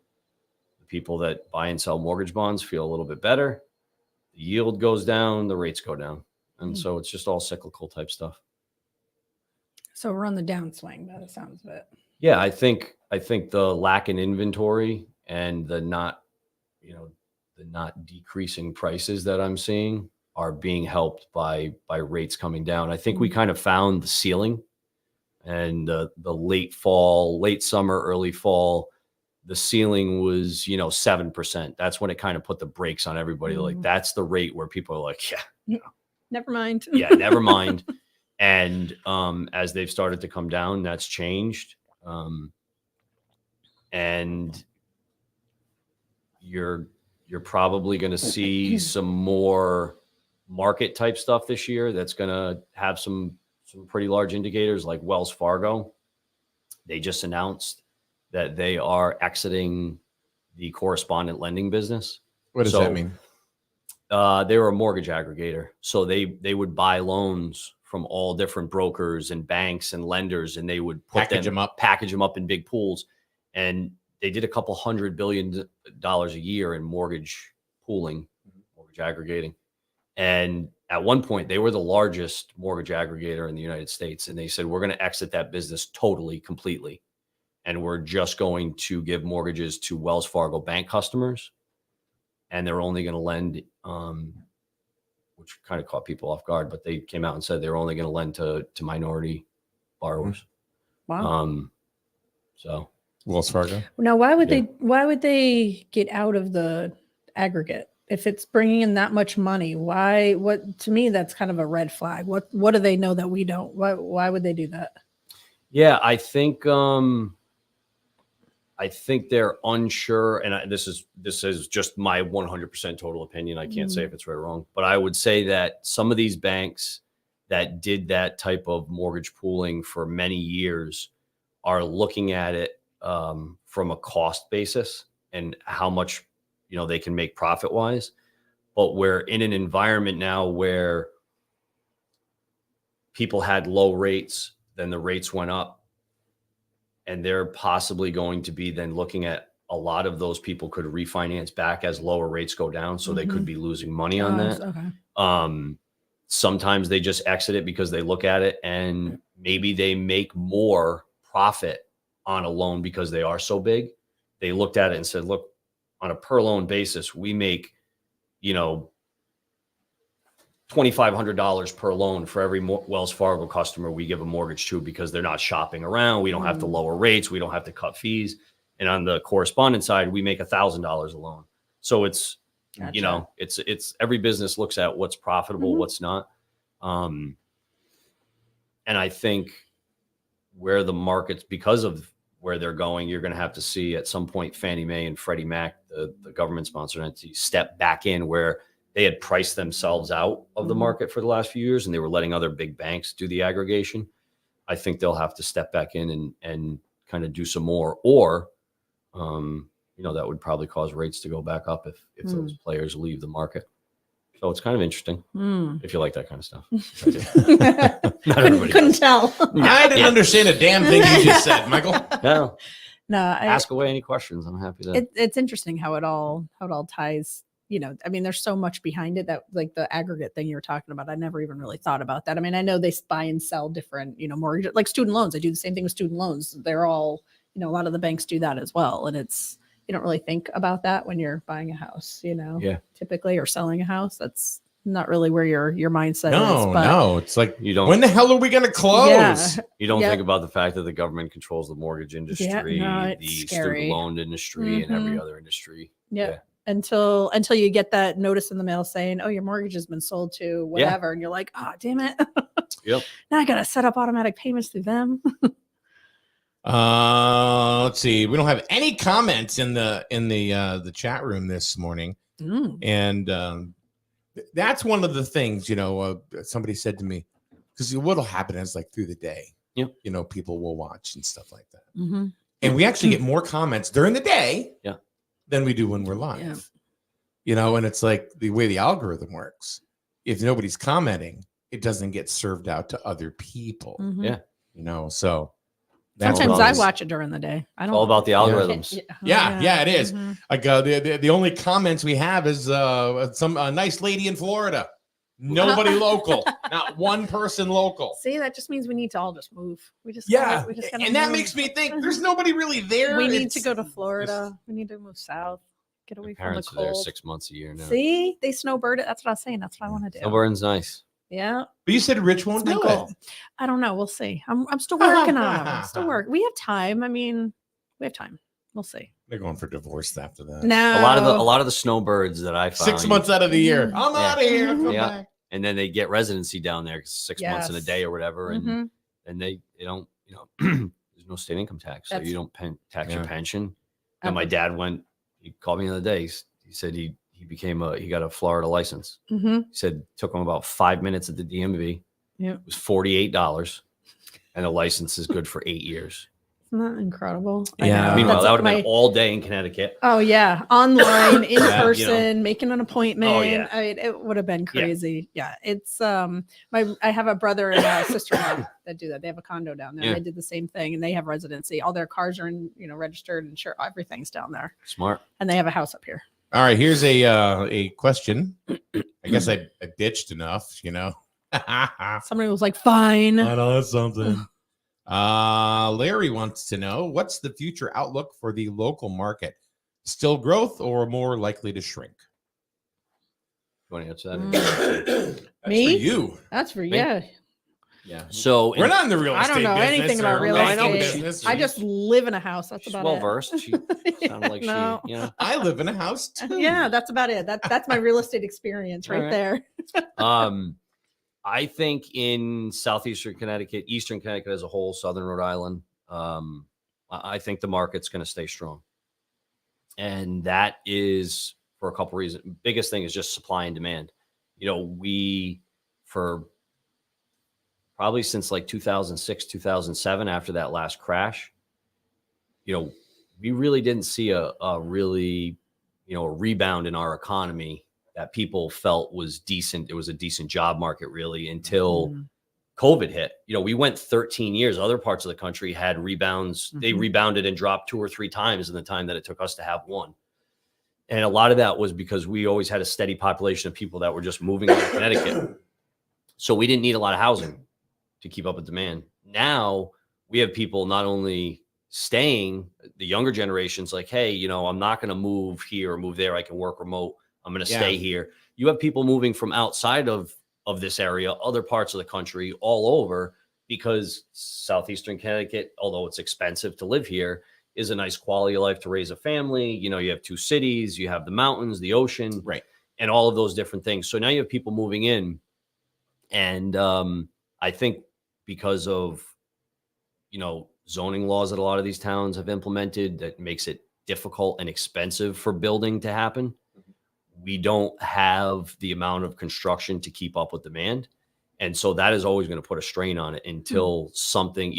the people that buy and sell mortgage bonds feel a little bit better. The yield goes down, the rates go down. And so it's just all cyclical type stuff. So we're on the downswing by the sounds of it. Yeah, I think the lack in inventory and the not decreasing prices that I'm seeing are being helped by rates coming down. I think we kind of found the ceiling, and the late summer, early fall, the ceiling was 7%. That's when it kind of put the brakes on everybody. Like, that's the rate where people are like, never mind. Never mind. And as they've started to come down, that's changed. And you're probably going to see some more market type stuff this year that's going to have some pretty large indicators, like Wells Fargo. They just announced that they are exiting the correspondent lending business. What does that mean? They were a mortgage aggregator. So they would buy loans from all different brokers and banks and lenders, and they would package them up in big pools. And they did a couple $100 billion a year in mortgage pooling, mortgage aggregating. And at one point, they were the largest mortgage aggregator in the United States. And they said, we're going to exit that business totally, completely. And we're just going to give mortgages to Wells Fargo bank customers. And they're only going to lend, which kind of caught people off guard, but they came out and said they're only going to lend to minority borrowers. Wow. So Wells Fargo. Now, why would they get out of the aggregate if it's bringing in that much money? To me, that's kind of a red flag. What do they know that we don't? Why would they do that? Yeah, I think they're unsure, and this is just my 100% total opinion. I can't say if it's right or wrong, but I would say that some of these banks that did that type of mortgage pooling for many years are looking at it from a cost basis and how much they can make profit wise. but we're in an environment now where people had low rates, then the rates went up, and they're possibly going to be then looking at a lot of those people could refinance back as lower rates go down. So they could be losing money on that. Okay. Sometimes they just exit it because they look at it and maybe they make more profit on a loan because they are so big. They looked at it and said, look, on a per loan basis, we make, $2,500 per loan for every Wells Fargo customer we give a mortgage to, because they're not shopping around. We don't have to lower rates. We don't have to cut fees. And on the correspondent side, we make $1,000 a loan. So it's, Gotcha. it's every business looks at what's profitable, what's not. And I think where the markets, because of where they're going, you're going to have to see at some point Fannie Mae and Freddie Mac, the government sponsored entities, step back in where they had priced themselves out of the market for the last few years and they were letting other big banks do the aggregation. I think they'll have to step back in and kind of do some more, or, that would probably cause rates to go back up if those players leave the market. So it's kind of interesting if you like that kind of stuff. Not everybody Couldn't does. tell. I didn't understand a damn thing you just said, Michael. No, No, ask away any questions. I'm happy to. it's interesting how it all ties. There's so much behind it that, like, the aggregate thing you were talking about, I never even really thought about that. I mean, I know they buy and sell different, mortgage, like student loans. They do the same thing with student loans. They're all, a lot of the banks do that as well. And you don't really think about that when you're buying a house, typically, or selling a house. That's not really where your mindset is. But No, it's like, You don't. when the hell are we going to close? Yeah. You don't Yeah. think about the fact that the government controls the mortgage industry, no, it's the scary. student loan industry, and every other industry. Yeah. Until you get that notice in the mail saying, oh, your mortgage has been sold to whatever. And you're like, oh, damn it. Yep. Now I got to set up automatic payments through them. Let's see. We don't have any comments in the chat room this morning. And that's one of the things, somebody said to me, because what'll happen is, like, through the day, people will watch and stuff like that. And we actually get more comments during the day than we do when we're live. And it's like the way the algorithm works. If nobody's commenting, it doesn't get served out to other people. So that's Sometimes what I watch it during the day. I don't. All about the algorithms. Yeah, it is. Like the only comments we have is some nice lady in Florida. Nobody local, not one person local. See, that just means we need to all just move. We just Yeah, gotta and that move. makes me think there's nobody really there. We need to go to Florida. We need to move south. Get away from the Parents are there cold. 6 months a year now. See, they snowbird it. That's what I was saying. That's what I want to do. Snowbird's nice. Yeah. But you said Rich won't That's my do goal. it. I don't know. We'll see. I'm still working on it. I'm still working. We have time. I mean, we have time. We'll see. They're going for divorce after that. No. A lot of the snowbirds that I found 6 months out of the year. I'm out of here. Come Yeah. back. and then they get residency down there 'cause 6 months in a Yes. day or whatever, and Mhm. and they don't, there's no state income tax, so That's- you don't tax your Yeah. pension. And my dad he called me the other day. He said he got a Florida license. Mhm. He said it took him about 5 minutes at the DMV. Yep. It was $48, and the license is good for 8 years. Isn't that incredible? I Yeah. know. Meanwhile, That's that would have my- been all day in Connecticut. Oh yeah, online, in Yeah, person, making an appointment. Oh, yeah. I mean, it would have been crazy. Yeah, it's I have a brother and a sister-in-law that do that. They have a condo down there. Yeah. They did the same thing, and they have residency. All their cars are registered and sure everything's down there, Smart. and they have a house up here. All right, here's a question. I guess I ditched enough, I Somebody was like, "Fine." know that's something. Larry wants to know, what's the future outlook for the local market? Still growth or more likely to shrink? You want to answer that? That's Me? for you. That's for Me? yeah. Yeah. So We're not in the real I estate don't know business anything about or real banking estate. business. I just live in a house. That's she's about well it. versed. She sounded like No. I live in a house too. Yeah, that's about it. That's my real estate experience right All right. there. I think in southeastern Connecticut, eastern Connecticut as a whole, southern Rhode Island, I think the market's going to stay strong, and that is for a couple reasons. Biggest thing is just supply and demand. We for probably since like 2006, 2007, after that last crash, we really didn't see a really, a rebound in our economy that people felt was decent. It was a decent job market really until COVID hit. We went 13 years. Other parts of the country had rebounds. They rebounded and dropped 2 or 3 times in the time that it took us to have one. And a lot of that was because we always had a steady population of people that were just moving out of Connecticut. So we didn't need a lot of housing to keep up with demand. Now we have people not only staying, the younger generations like, hey, I'm not going to move here or move there. I can work remote. I'm going to stay here. You have people moving from outside of this area, other parts of the country, all over, because Southeastern Connecticut, although it's expensive to live here, is a nice quality of life to raise a family. You have 2 cities, you have the mountains, the ocean, Right, and all of those different things. So now you have people moving in. And I think because of, zoning laws that a lot of these towns have implemented that makes it difficult and expensive for building to happen, we don't have the amount of construction to keep up with demand. And so that is always going to put a strain on it until something,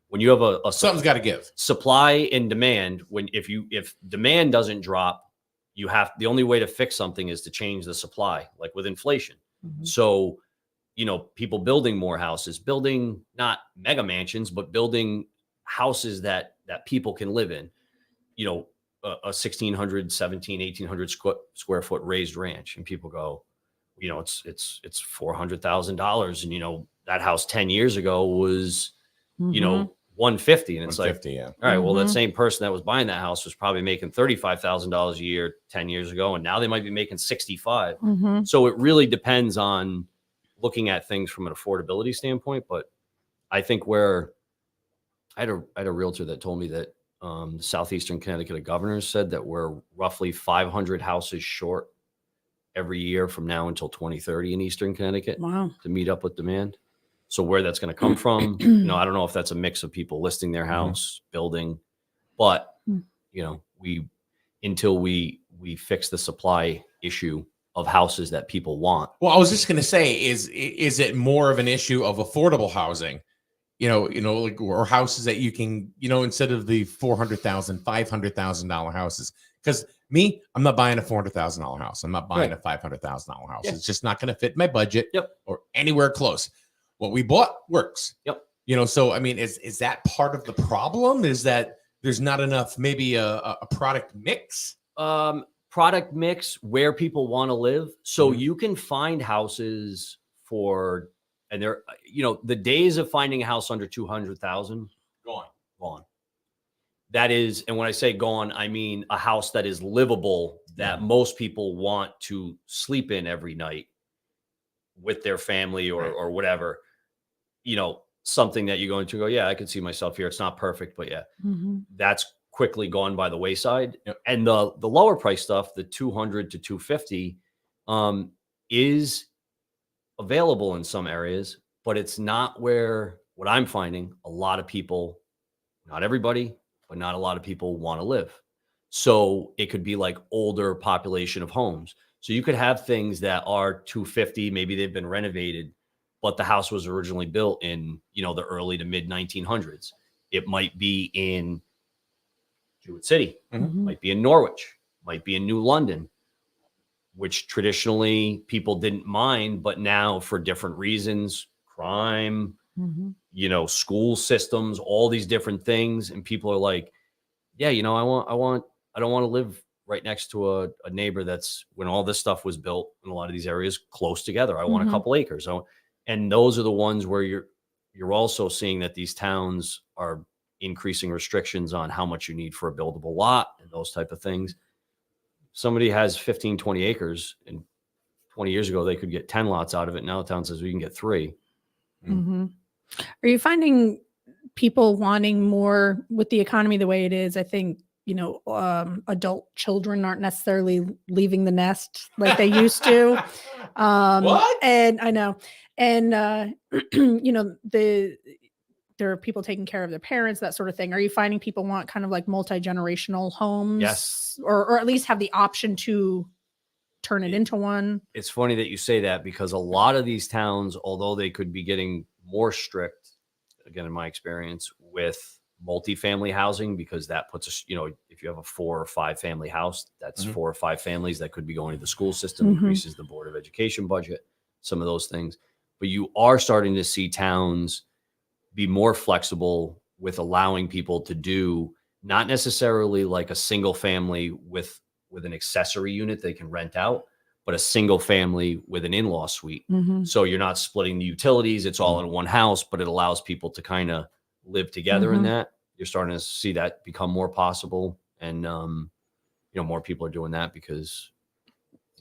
when you have a something's got to give. Supply and demand, if demand doesn't drop, the only way to fix something is to change the supply, like with inflation. So, people building more houses, building not mega mansions, but building houses that people can live in, a 1,600, 1,700, 1,800 square foot raised ranch. And people go, it's $400,000. And, that house 10 years ago was, 150. And it's like, yeah. all right, well, that same person that was buying that house was probably making $35,000 a year 10 years ago. And now they might be making 65. So it really depends on looking at things from an affordability standpoint. But I think where I had a realtor that told me that the Southeastern Connecticut governors said that we're roughly 500 houses short every year from now until 2030 in Eastern Connecticut to meet up with demand. So where that's going to come from, I don't know if that's a mix of people listing their house, building, but until we fix the supply issue of houses that people want. Well, I was just going to say, is it more of an issue of affordable housing? Like, or houses that you can, instead of the $400,000, $500,000 houses. Because I'm not buying a $400,000 house. I'm not buying a $500,000 house. Yeah. It's just not going to fit my budget. Yep. Or anywhere close. What we bought works. Yep. So I mean, is that part of the problem? Is that there's not enough, maybe a product mix? Product mix where people want to live. So you can find houses for. And they're, the days of finding a house under 200,000 gone. That is, and when I say gone, I mean a house that is livable, that most people want to sleep in every night with their family or whatever. Something that you go into, yeah, I could see myself here. It's not perfect, but yeah, that's quickly gone by the wayside. Yep. And the lower price stuff, the 200 to 250, is available in some areas, but it's not where what I'm finding a lot of people, not everybody, but not a lot of people want to live. So it could be like older population of homes. So you could have things that are 250, maybe they've been renovated, but the house was originally built in, the early to mid 1900s. It might be in Jewett City, might be in Norwich, might be in New London, which traditionally people didn't mind, but now for different reasons, crime, school systems, all these different things. And people are like, yeah, I don't want to live right next to a neighbor that's, when all this stuff was built in a lot of these areas, close together. I want a couple acres. And those are the ones where you're also seeing that these towns are increasing restrictions on how much you need for a buildable lot and those type of things. Somebody has 15, 20 acres, and 20 years ago, they could get 10 lots out of it. Now the town says we can get 3. Are you finding people wanting more with the economy the way it is? I think, adult children aren't necessarily leaving the nest like they used to. What? And I know. And, there are people taking care of their parents, that sort of thing. Are you finding people want kind of like multi-generational homes? Yes. Or at least have the option to turn it into one? It's funny that you say that, because a lot of these towns, although they could be getting more strict, again, in my experience, with multifamily housing, because that puts us, if you have a 4 or 5 family house, that's 4 or 5 families that could be going to the school system, increases the Board of Education budget, some of those things. But you are starting to see towns be more flexible with allowing people to do not necessarily like a single family with an accessory unit they can rent out, but a single family with an in-law suite. So you're not splitting the utilities. It's all in one house, but it allows people to kind of live together in that. You're starting to see that become more possible. And, more people are doing that because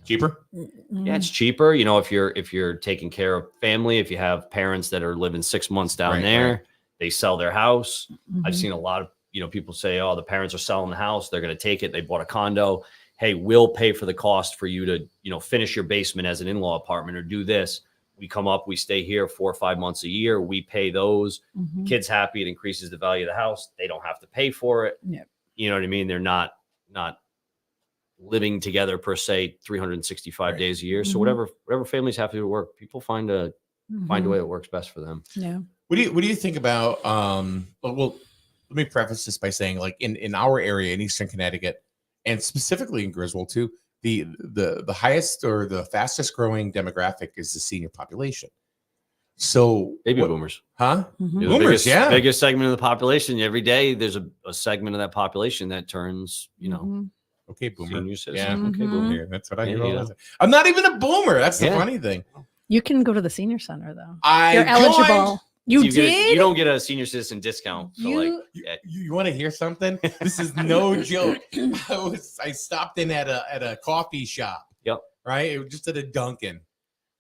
Cheaper. yeah, it's cheaper. If you're taking care of family, if you have parents that are living 6 months down there, they sell their house. I've seen a lot of, people say, oh, the parents are selling the house. They're going to take it. They bought a condo. Hey, we'll pay for the cost for you to, finish your basement as an in-law apartment or do this. We come up, we stay here 4 or 5 months a year. We pay those. The kid's happy. It increases the value of the house. They don't have to pay for it. Yep. You know what I mean? They're not living together per se 365 days a year. So whatever families have to do to work, people find a way that works best for them. Yeah. What do you think about well, let me preface this by saying, like, in our area in Eastern Connecticut, and specifically in Griswold too, the highest or the fastest growing demographic is the senior population. So Baby boomers. Huh? They're Boomers, the biggest segment of the population. Every day there's a segment of that population that turns, okay, boomer. Senior citizen. Yeah, Okay, boomer. Yeah, that's what I Yeah, hear. yeah. I'm not even a boomer. That's the funny thing. You can go to the senior center though. You're eligible. You did? You don't get a senior citizen discount. For You want to hear something? This is no joke. I stopped in at a coffee shop. Yep. Right. It was just at a Dunkin'.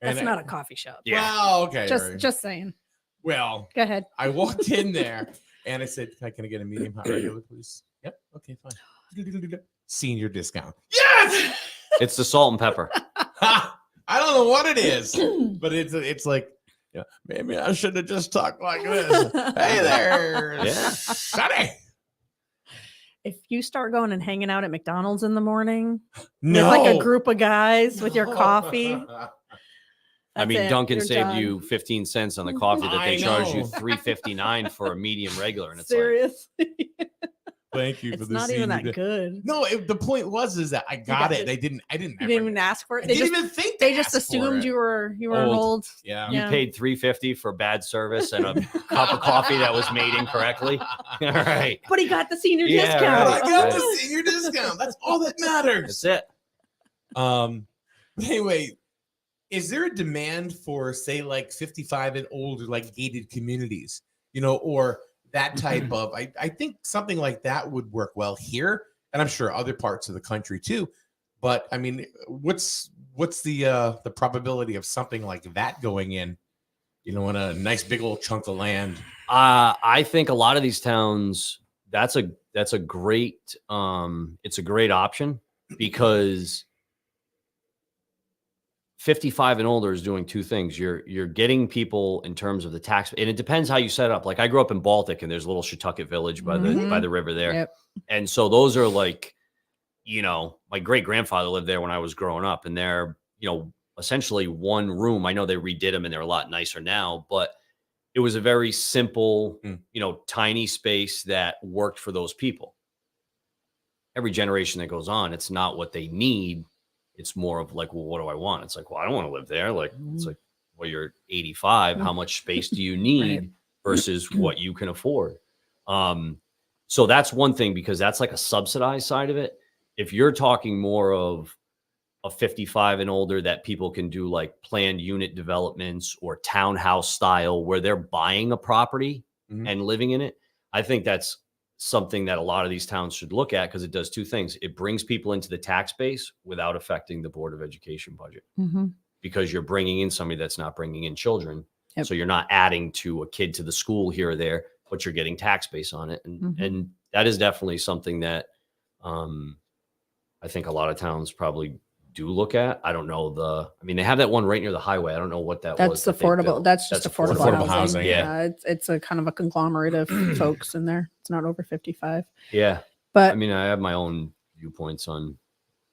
That's not a coffee shop. Yeah. Well, okay. Just saying. Well, go ahead. I walked in there and I said, "Can I get a medium hot regular, please?" Yep. Okay, fine. Senior discount. Yes. It's the salt and pepper. I don't know what it is, but it's like, maybe I should have just talked like this. Hey there, Sonny. If you start going and hanging out at McDonald's in the morning, no, with like a group of guys with your coffee. I mean, Dunkin' You're saved done. you 15 cents on the coffee that they charge you $3.59 for a medium regular, and it's seriously. Thank you for It's the not even that senior good. No, the point was that I got it. I didn't You didn't even ask for it. I They didn't just even think they to just ask for assumed it. you were enrolled. Yeah. You paid $3.50 for bad service and a cup of coffee that was made incorrectly. All right. But he got the senior Yeah, discount. right. I got the senior discount. That's all that matters. That's it. But anyway, is there a demand for, say, like 55 and older, like gated communities, or that type of? I think something like that would work well here, and I'm sure other parts of the country too. But I mean, what's the probability of something like that going in, in a nice big old chunk of land? I think a lot of these towns, that's a great it's a great option, because 55 and older is doing two things. You're getting people in terms of the tax, and it depends how you set up. Like, I grew up in Baltic, and there's a little Shetucket village by the river there. Yep. And so those are like, my great grandfather lived there when I was growing up, and they're, essentially one room. I know they redid them and they're a lot nicer now, but it was a very simple, tiny space that worked for those people. Every generation that goes on, it's not what they need. It's more of like, well, what do I want? It's like, well, I don't want to live there. Like, it's like, well, you're 85. How much space do you need versus what you can afford? So that's one thing, because that's like a subsidized side of it. If you're talking more of a 55 and older that people can do like planned unit developments or townhouse style where they're buying a property and living in it, I think that's something that a lot of these towns should look at, because it does two things. It brings people into the tax base without affecting the Board of Education budget, because you're bringing in somebody that's not bringing in children. Yep. So you're not adding to a kid to the school here or there, but you're getting tax base on it. And that is definitely something that I think a lot of towns probably do look at. I don't know they have that one right near the highway. I don't know what that was. That's affordable. That's just affordable housing. Yeah. It's a kind of a conglomerate of folks in there. It's not over 55. Yeah. But I mean, I have my own viewpoints on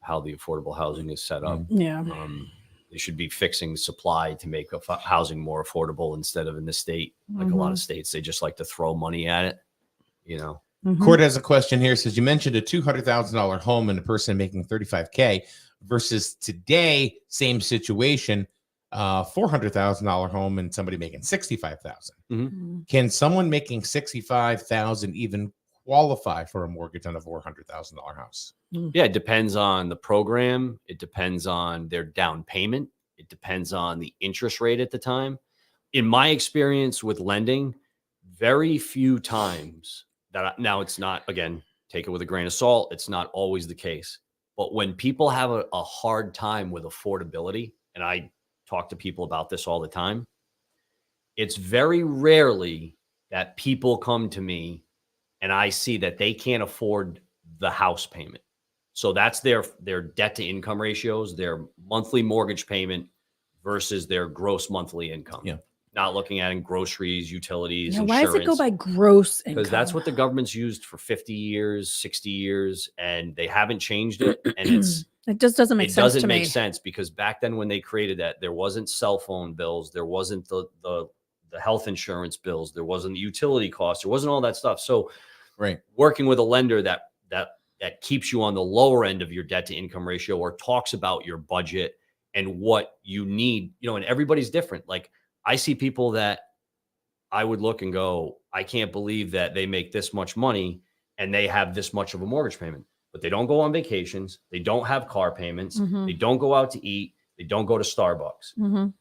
how the affordable housing is set up. Yeah. They should be fixing supply to make housing more affordable, instead of in the state, like a lot of states, they just like to throw money at it. you know. Mhm. Court has a question here. Says you mentioned a $200,000 home and a person making 35K versus today, same situation, $400,000 home and somebody making 65,000. Mhm. Can someone making 65,000 even qualify for a mortgage on a $400,000 house? Yeah, it depends on the program. It depends on their down payment. It depends on the interest rate at the time. In my experience with lending, very few times now it's not, again, take it with a grain of salt. It's not always the case. But when people have a hard time with affordability, and I talk to people about this all the time, it's very rarely that people come to me and I see that they can't afford the house payment. So that's their debt to income ratios, their monthly mortgage payment versus their gross monthly income. Yeah. Not looking at in groceries, utilities, Now, why does it go insurance. by gross income? Because that's what the government's used for 50 years, 60 years, and they haven't changed it. And it just doesn't make it sense doesn't to make me. sense because back then when they created that, there wasn't cell phone bills, there wasn't the health insurance bills, there wasn't the utility costs, there wasn't all that stuff. So Right. working with a lender that keeps you on the lower end of your debt to income ratio or talks about your budget and what you need, and everybody's different. Like I see people that I would look and go, I can't believe that they make this much money and they have this much of a mortgage payment, but they don't go on vacations. They don't have car payments. Mhm. They don't go out to eat. They don't go to Starbucks. Mhm.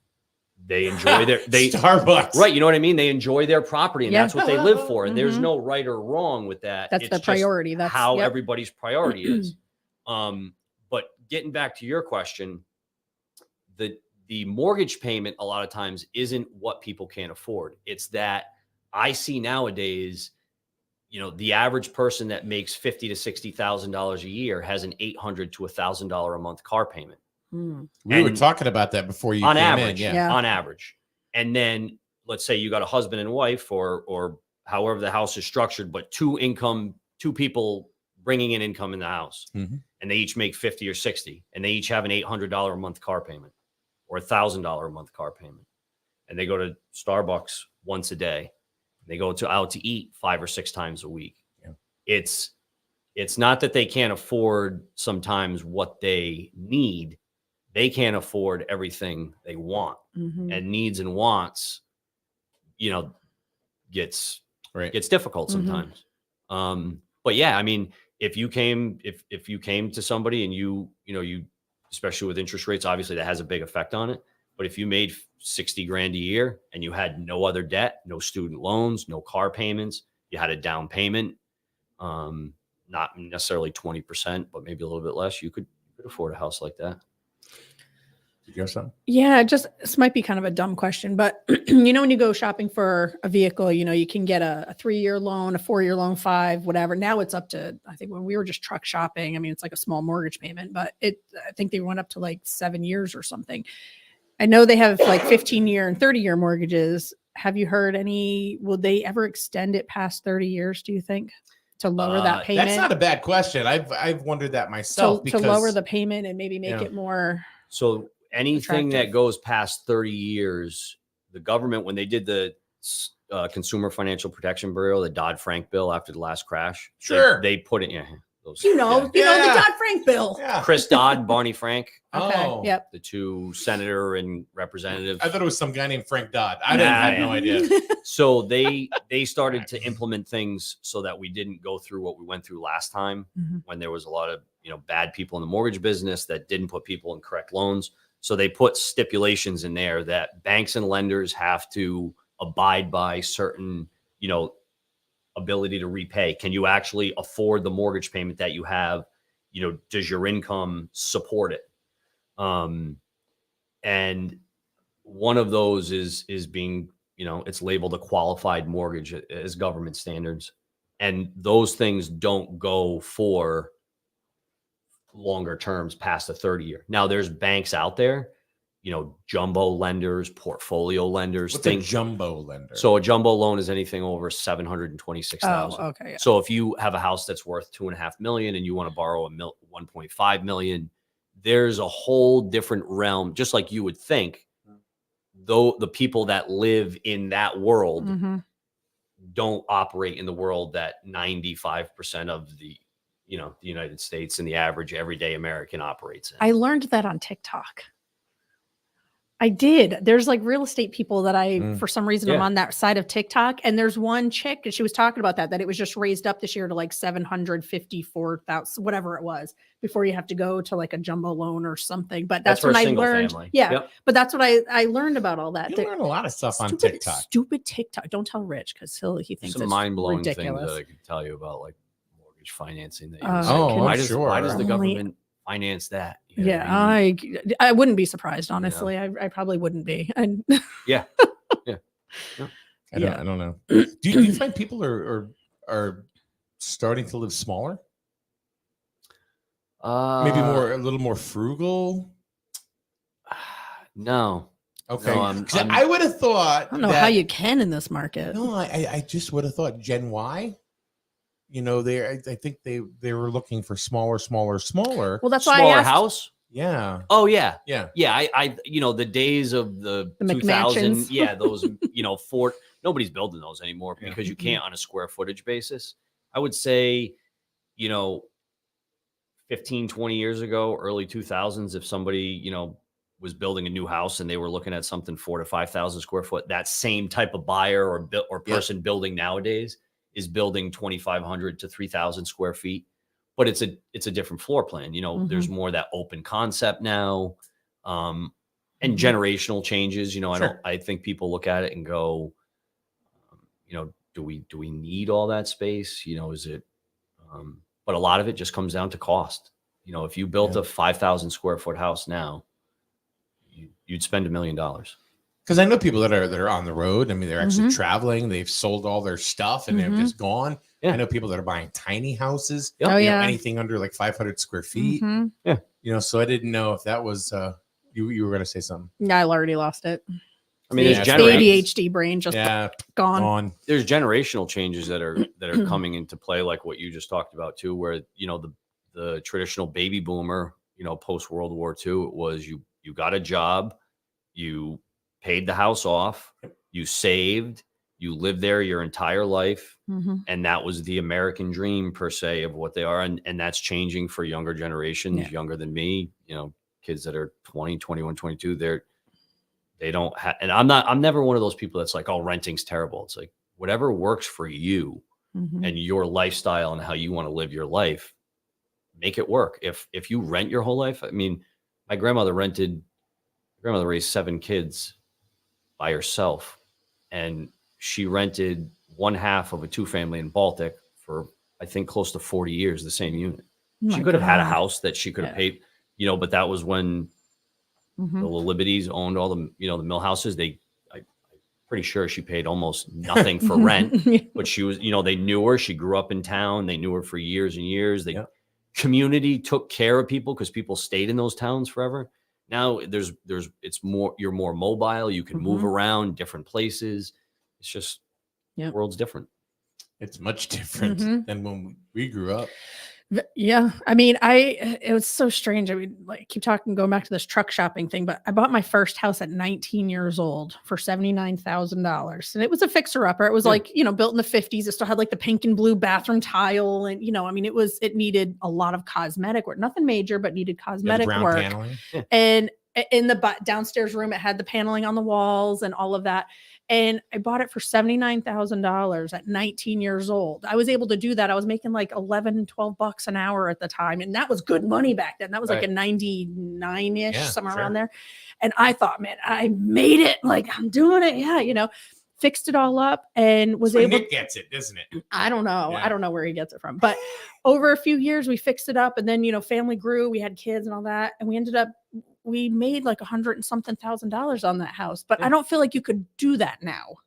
They enjoy Starbucks. Right. You know what I mean? They enjoy their property and Yeah. that's what they live for. And there's Mhm. no right or wrong with that. That's It's the just priority. That's how yep. everybody's priority is. But getting back to your question, the mortgage payment a lot of times isn't what people can't afford. It's that I see nowadays, the average person that makes $50,000 to $60,000 a year has an $800 to $1,000 a month car payment. Mm. We were And talking about that before you on came average, in. Yeah. on average. And then let's say you got a husband and wife or however the house is structured, but two people bringing in income in the house, Mhm. and they each make 50 or 60, and they each have an $800 a month car payment or $1,000 a month car payment. And they go to Starbucks once a day. They go out to eat 5 or 6 times a week. Yeah. It's not that they can't afford sometimes what they need. They can't afford everything they want. Mhm. And needs and wants, gets difficult Mhm. sometimes. But yeah, I mean, if you came to somebody and you especially with interest rates, obviously that has a big effect on it. But if you made 60 grand a year and you had no other debt, no student loans, no car payments, you had a down payment, not necessarily 20%, but maybe a little bit less, you could afford a house like that. Did you have something? Yeah, this might be kind of a dumb question, but when you go shopping for a vehicle, you can get a 3-year loan, a 4-year loan, 5, whatever. Now it's up to, I think when we were just truck shopping, I mean, it's like a small mortgage payment, but I think they went up to like 7 years or something. I know they have like 15-year and 30-year mortgages. Have you heard will they ever extend it past 30 years, do you think, to lower that payment? That's not a bad question. I've wondered that myself. To lower the payment and maybe make it more. So anything attractive. that goes past 30 years, the government, when they did the Consumer Financial Protection Bureau, the Dodd-Frank bill after the last crash, Sure. they put it, those, the Dodd-Frank bill. Yeah. Chris Dodd, Barney Frank, Okay. Oh. Yep. the two senator and representative. I thought it was some guy named Frank Dodd. I had no idea. So they started to implement things so that we didn't go through what we went through last time Mhm. when there was a lot of bad people in the mortgage business that didn't put people in correct loans. So they put stipulations in there that banks and lenders have to abide by certain, ability to repay. Can you actually afford the mortgage payment that you have? Does your income support it? And one of those is being, it's labeled a qualified mortgage as government standards. And those things don't go for longer terms past the 30-year. Now there's banks out there, jumbo lenders, portfolio lenders. What's a jumbo lender? So a jumbo loan is anything over 726,000. Oh, okay. Yeah. So if you have a house that's worth $2.5 million and you want to borrow 1.5 million, there's a whole different realm. Just like you would think, though, the people that live in that world, Mhm. don't operate in the world that 95% of the United States and the average everyday American operates in. I learned that on TikTok. I did. There's like real estate people that for some reason, I'm on that side of TikTok. And there's one chick, and she was talking about that it was just raised up this year to like 754,000, whatever it was, before you have to go to like a jumbo loan or something. But that's when I learned. Family. Yeah. Yep. But that's what I learned about all that. You learn a lot of stuff on Stupid- TikTok. Stupid TikTok. Don't tell Rich because he thinks Some it's mind-blowing ridiculous. things that I could tell you about, like mortgage financing. That I'm sure. Why does the government finance that? You know what Yeah, I mean? I wouldn't be surprised, honestly. I probably wouldn't be. And Yeah. I don't know. Do you find people are starting to live smaller? Maybe a little more frugal? No. Okay. No, I would have thought. I don't know how you can in this market. No, I just would have thought Gen Y. I think they were looking for smaller. Well, that's why I smaller asked. house. Yeah. Oh yeah. Yeah. Yeah. I the days of the 2000. McMansions. Yeah. Those, Fort. Nobody's building those anymore because you can't on a square footage basis. I would say, 15, 20 years ago, early 2000s, if somebody, was building a new house and they were looking at something 4,000 to 5,000 square foot, that same type of buyer or person building nowadays is building 2,500 to 3,000 square feet, but it's a different floor plan. There's more of that open concept now, and generational changes. I think people look at it and go, do we need all that space? Is it? But a lot of it just comes down to cost. If you built a 5,000 square foot house now, you'd spend $1 million. Because I know people that are on the road. I mean, they're actually traveling. They've sold all their stuff and they've just gone. Yeah. I know people that are buying tiny houses. Oh, yeah. Anything under like 500 square feet. Yeah. So I didn't know if that was you were going to say something. Yeah, I already lost it. I mean, the ADHD brain just gone. There's generational changes that are coming into play, like what you just talked about too, where the traditional baby boomer, post World War II, it was you got a job, you paid the house off, you saved, you lived there your entire life, and that was the American dream per se of what they are, and that's changing for younger generations, younger than me, kids that are 20, 21, 22, they don't have, and I'm never one of those people that's like, oh, renting's terrible. It's like, whatever works for you and your lifestyle and how you want to live your life, make it work. If you rent your whole life, I mean, my grandmother raised 7 kids by herself, and she rented one half of a 2-family in Baltic for, I think, close to 40 years, the same unit. She could have had a house that she could have paid, but that was when the Liberties owned all the, the mill houses. I'm pretty sure she paid almost nothing for rent, but she was, they knew her. She grew up in town. They knew her for years and years. Community took care of people because people stayed in those towns forever. Now it's more, you're more mobile. You can move around different places. It's just, the world's different. It's much different than when we grew up. Yeah. I mean, it was so strange. I mean, like, keep going back to this truck shopping thing, but I bought my first house at 19 years old for $79,000. And it was a fixer upper. It was like, built in the 50s. It still had like the pink and blue bathroom tile. And, I mean, it needed a lot of cosmetic work, nothing major, but needed cosmetic work. Paneling. And in the downstairs room, it had the paneling on the walls and all of that. And I bought it for $79,000 at 19 years old. I was able to do that. I was making like 11, 12 bucks an hour at the time. And that was good money back then. That was like a 99-ish, somewhere around there. And I thought, man, I made it. Like, I'm doing it. Yeah. Fixed it all up and was able. Nick gets it, doesn't it? I don't know. Yeah. I don't know where he gets it from. But over a few years, we fixed it up. And then, family grew. We had kids and all that. And we made like $100 and something thousand on that house. But I don't feel like you could do that now.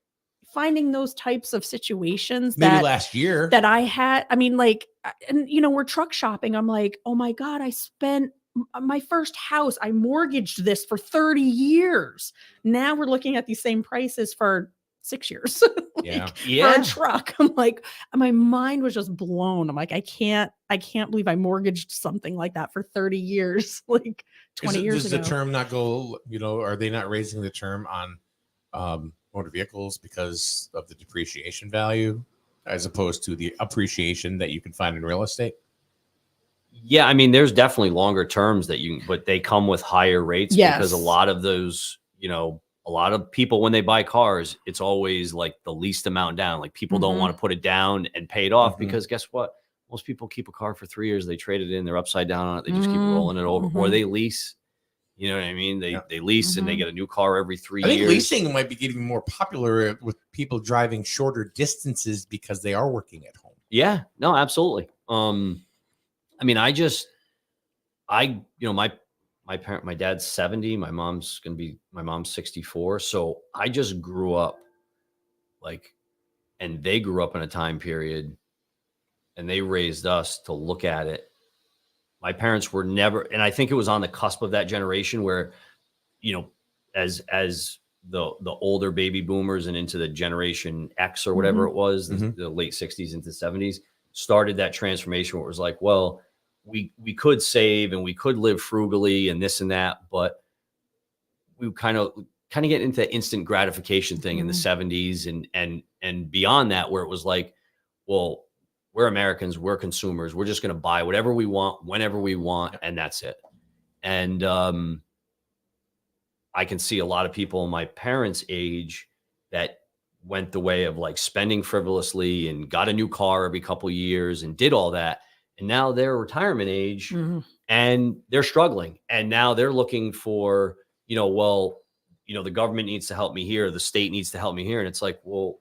Finding those types of situations maybe last year that I had, I mean, like, and we're truck shopping. I'm like, oh my God, I spent my first house. I mortgaged this for 30 years. Now we're looking at these same prices for 6 years. For a truck. I'm like, my mind was just blown. I'm like, I can't believe I mortgaged something like that for 30 years. Like 20 years ago. Does the term not go, are they not raising the term on motor vehicles because of the depreciation value as opposed to the appreciation that you can find in real estate? Yeah, I mean, there's definitely longer terms that but they come with higher rates because a Yes. lot of those, a lot of people when they buy cars, it's always like the least amount down. Like people don't want to put it down and pay it off because guess what? Most people keep a car for 3 years. They trade it in. They're upside down on it. They just keep rolling it over, or they lease. You know what I mean? They lease and they get a new car every 3 I years. think leasing might be getting more popular with people driving shorter distances because they are working at home. Yeah, no, absolutely. I mean, my dad's 70, my mom's 64. So I just grew up and they grew up in a time period and they raised us to look at it. My parents were never, and I think it was on the cusp of that generation where, as the older baby boomers and into the generation X or whatever it was, the late 60s into 70s, started that transformation where it was like, well, we could save and we could live frugally and this and that, but we kind of get into the instant gratification thing in the 70s and beyond that, where it was like, well, we're Americans, we're consumers, we're just going to buy whatever we want whenever we want, and that's it. And I can see a lot of people in my parents' age that went the way of like spending frivolously and got a new car every couple of years and did all that. And now they're retirement age and they're struggling. And now they're looking for, the government needs to help me here. The state needs to help me here. And it's like, well,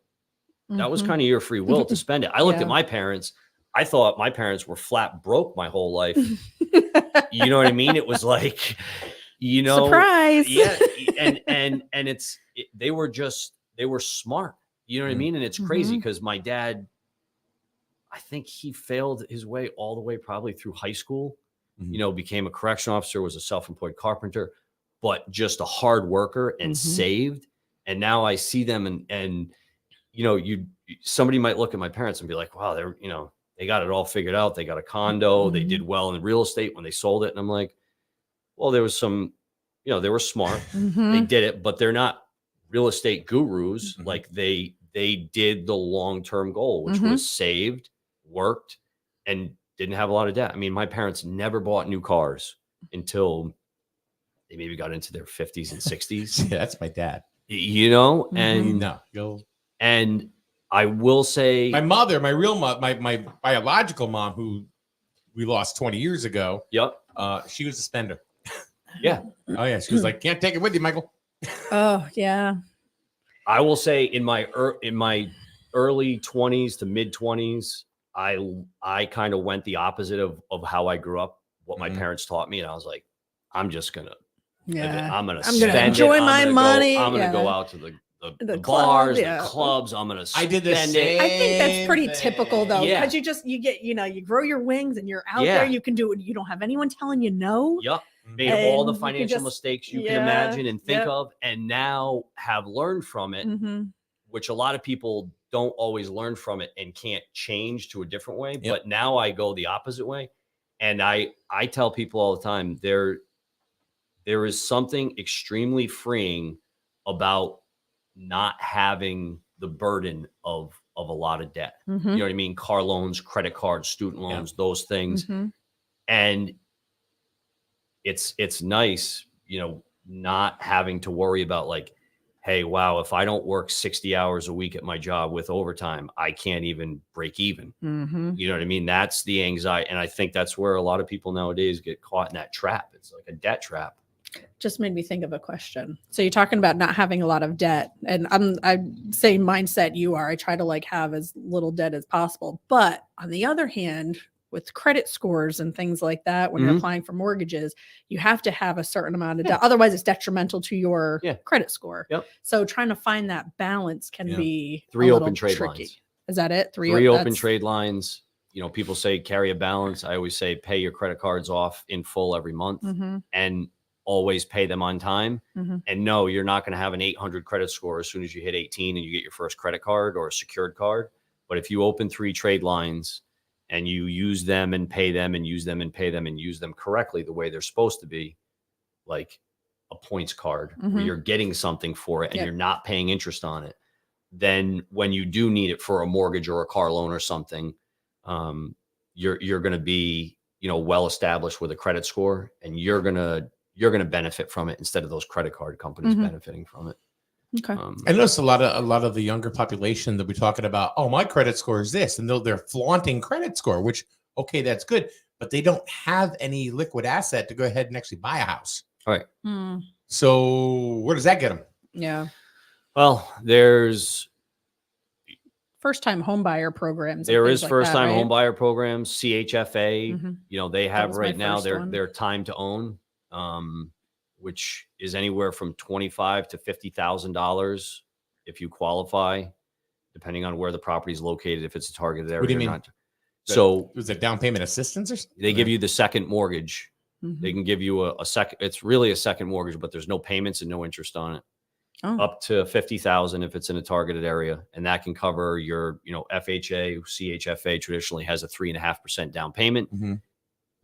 that was kind of your free will to spend it. I looked at my parents. I thought my parents were flat broke my whole life. You know what I mean? It was like, surprise. Yeah. And they were smart. You know what I mean? And it's crazy because my dad, I think he failed his way all the way probably through high school, became a correction officer, was a self-employed carpenter, but just a hard worker and saved. And now I see them and somebody might look at my parents and be like, wow, they got it all figured out. They got a condo. They did well in real estate when they sold it. And I'm like, well, there was some, they were smart. They did it, but they're not real estate gurus. Like they did the long-term goal, which was saved, worked, and didn't have a lot of debt. I mean, my parents never bought new cars until they maybe got into their 50s and 60s. Yeah, that's my dad. And I will say my mother, my real mom, my biological mom, who we lost 20 years ago. Yep. She was a spender. Yeah. Oh yeah. She was like, can't take it with you, Michael. Oh yeah. I will say in my early 20s to mid 20s, I kind of went the opposite of how I grew up, what my parents taught me. And I was like, I'm just going to, I'm going to enjoy my money. I'm going to go out to the bars, the clubs. I'm going to spend I did the same. I think that's pretty typical though. Yeah. Because you get, you grow your wings and you're out there, you can do it. You don't have anyone telling you no. Yep. Made all the financial mistakes you can imagine and think of, and now have learned from it, which a lot of people don't always learn from it and can't change to a different way. Yep. But now I go the opposite way. And I tell people all the time, there is something extremely freeing about not having the burden of a lot of debt. You know what I mean? Car loans, credit cards, student loans, those things. And it's nice, not having to worry about like, hey, wow, if I don't work 60 hours a week at my job with overtime, I can't even break even. You know what I mean? That's the anxiety. And I think that's where a lot of people nowadays get caught in that trap. It's like a debt trap. Just made me think of a question. So you're talking about not having a lot of debt, and I'm same mindset you are. I try to like have as little debt as possible. But on the other hand, with credit scores and things like that, when you're applying for mortgages, you have to have a certain amount of debt. Otherwise, it's detrimental to your credit score. Yep. So trying to find that balance can be three a open little trade tricky. lines. Is that it? Three open trade lines. People say carry a balance. I always say pay your credit cards off in full every month and always pay them on time. And no, you're not going to have an 800 credit score as soon as you hit 18 and you get your first credit card or a secured card. But if you open 3 trade lines and you use them and pay them and use them and pay them and use them correctly the way they're supposed to be, like a points card where Mhm. you're getting something for it and Yep. you're not paying interest on it, then when you do need it for a mortgage or a car loan or something, you're going to be, well established with a credit score, and you're going to benefit from it instead of those credit card companies Mhm. benefiting from it. Okay. I noticed a lot of the younger population that we're talking about. Oh, my credit score is this, and they're flaunting credit score, which okay, that's good, but they don't have any liquid asset to go ahead and actually buy a house. All right. Mm, So where does that get them? yeah. Well, there's First time home buyer programs. and There things is like first that, time right? home buyer programs, CHFA. Mhm. They have was my right now first their one. their time to own, which is anywhere from $25,000 to $50,000 if you qualify, depending on where the property is located, if it's a targeted area What do you or mean? not. So Was it down payment assistance or something? they give you the second mortgage. Mhm. They can give you a second. It's really a second mortgage, but there's no payments and no interest on it. Oh. Up to 50,000 if it's in a targeted area, and that can cover your, FHA, CHFA traditionally has a 3.5% down payment. Mhm.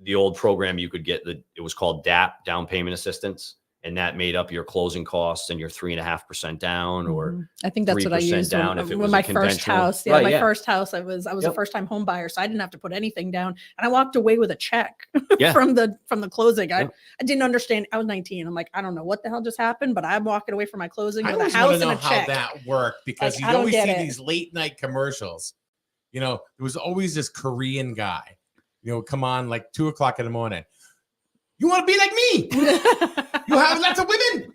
The old program you could get it was called DAP, down payment assistance, and that made up your closing costs and your 3.5% down, or Mhm. I think that's what I 3% used down when, if it when was a my first conventional. house. Yeah, Right, my yeah. first house. I was a Yep. first time home buyer, so I didn't have to put anything down, and I walked away with a check Yeah. from the closing. Yep. I didn't understand. I was 19. I'm like, I don't know what the hell just happened, but I'm walking away from my closing I with a always house want to and know a how check. that worked, because Like, you I don't always get see it. these late night commercials. There was always this Korean guy, come on like 2:00 in the morning. You want to be like me? You have lots of women.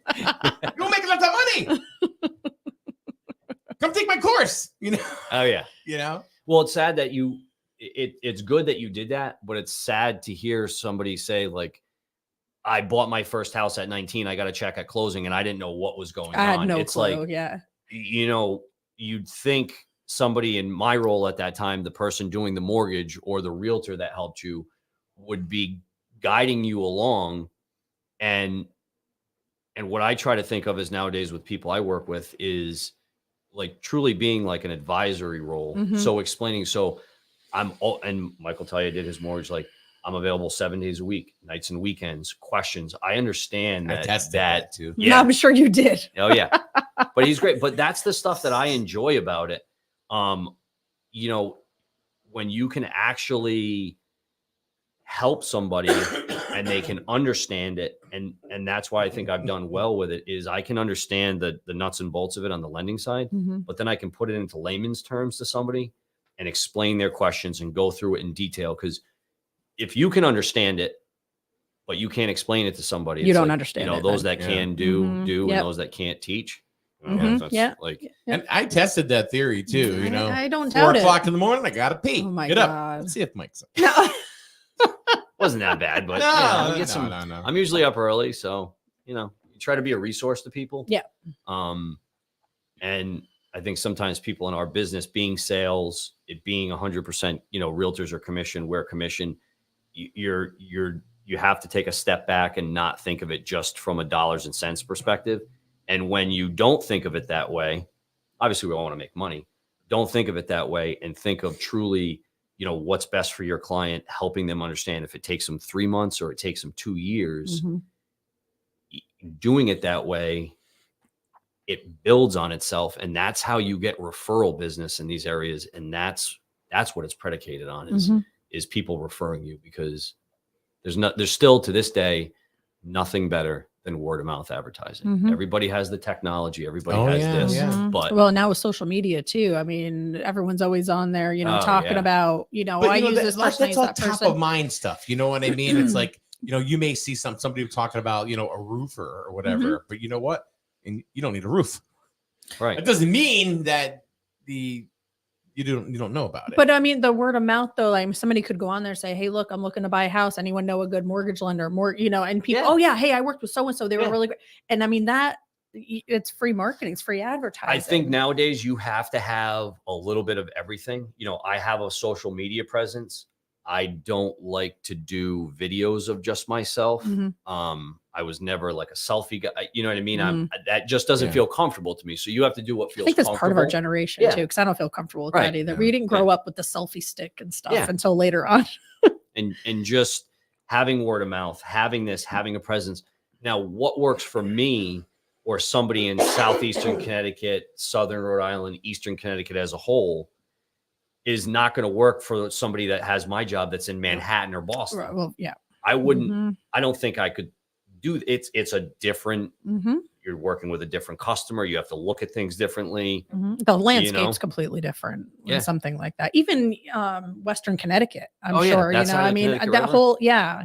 You'll make lots of money. Come take my course. Oh yeah. Well, it's sad that it's good that you did that, but it's sad to hear somebody say, like, I bought my first house at 19. I got a check at closing and I didn't know what was going I on. had no It's clue. like, Yeah. You'd think somebody in my role at that time, the person doing the mortgage or the realtor that helped you, would be guiding you along. And what I try to think of as nowadays with people I work with is like truly being like an advisory role. Mhm. So explaining, and Michael tell you I did his mortgage, like, I'm available 7 days a week, nights and weekends, questions. I understand I that. tested that too. Yeah, I'm sure you did. Oh yeah. But he's great. But that's the stuff that I enjoy about it. When you can actually help somebody and they can understand it. And that's why I think I've done well with it, is I can understand the nuts and bolts of it on the lending side, Mhm. but then I can put it into layman's terms to somebody and explain their questions and go through it in detail. Because if you can understand it, but you can't explain it to somebody, You it's don't like, understand it those then. that can do, Mhm. and Yep. those that can't teach. Mhm. That's Yeah. like, Yep. And I tested that theory too. I don't 4 doubt it. o'clock in the morning, I gotta pee. Oh my Get up. God. Let's see if Mike's up. No. wasn't that bad, but No, I get no. I'm usually up early, so you try to be a resource to people. Yeah. And I think sometimes people in our business, being sales, it being 100%, realtors are commission, we're commission. You have to take a step back and not think of it just from a dollars and cents perspective. And when you don't think of it that way, obviously we all want to make money. Don't think of it that way, and think of truly, what's best for your client, helping them understand if it takes them 3 months or it takes them 2 years. Mhm. Doing it that way, it builds on itself, and that's how you get referral business in these areas. And that's what it's predicated on, Mhm. is people referring you, because there's still to this day nothing better than word of mouth advertising. Mhm. Everybody has the technology, everybody Oh, has yeah, this, yeah. Mhm. but Well, now with social media too. I mean, everyone's always on there, Oh, talking yeah. about, But I use that- this person, I that's use all that top person. of mind stuff. You know what I mean? It's like, you may see somebody talking about, a roofer or whatever, but you know what? And you don't need a roof. right. That doesn't mean that you don't know about it. But I mean, the word of mouth though, like somebody could go on there and say, "Hey, look, I'm looking to buy a house. Anyone know a good mortgage lender?" And people, Yeah. "Oh yeah, hey, I worked with so and so. They were Yeah. really great." And I mean it's free marketing, it's free advertising. I think nowadays you have to have a little bit of everything. I have a social media presence. I don't like to do videos of just myself. Mhm. I was never like a selfie guy. You know what I mean? Mhm. That just doesn't Yeah. feel comfortable to me. So you have to do what I feels think that's part of our comfortable. generation Yeah. too, because I don't feel comfortable with Right. that either. Yeah. We didn't grow up with the selfie stick and stuff Yeah. until later on. And just having word of mouth, having a presence, Now, what works for me or somebody in southeastern Connecticut, southern Rhode Island, eastern Connecticut as a whole is not going to work for somebody that has my job that's in Manhattan or Boston. Right, well, yeah. I wouldn't, I don't think I could do it's a different, you're working with a different customer. You have to look at things differently. The landscape's completely different than something like that. Even Western Connecticut, I'm sure, you know, I mean, that whole, yeah.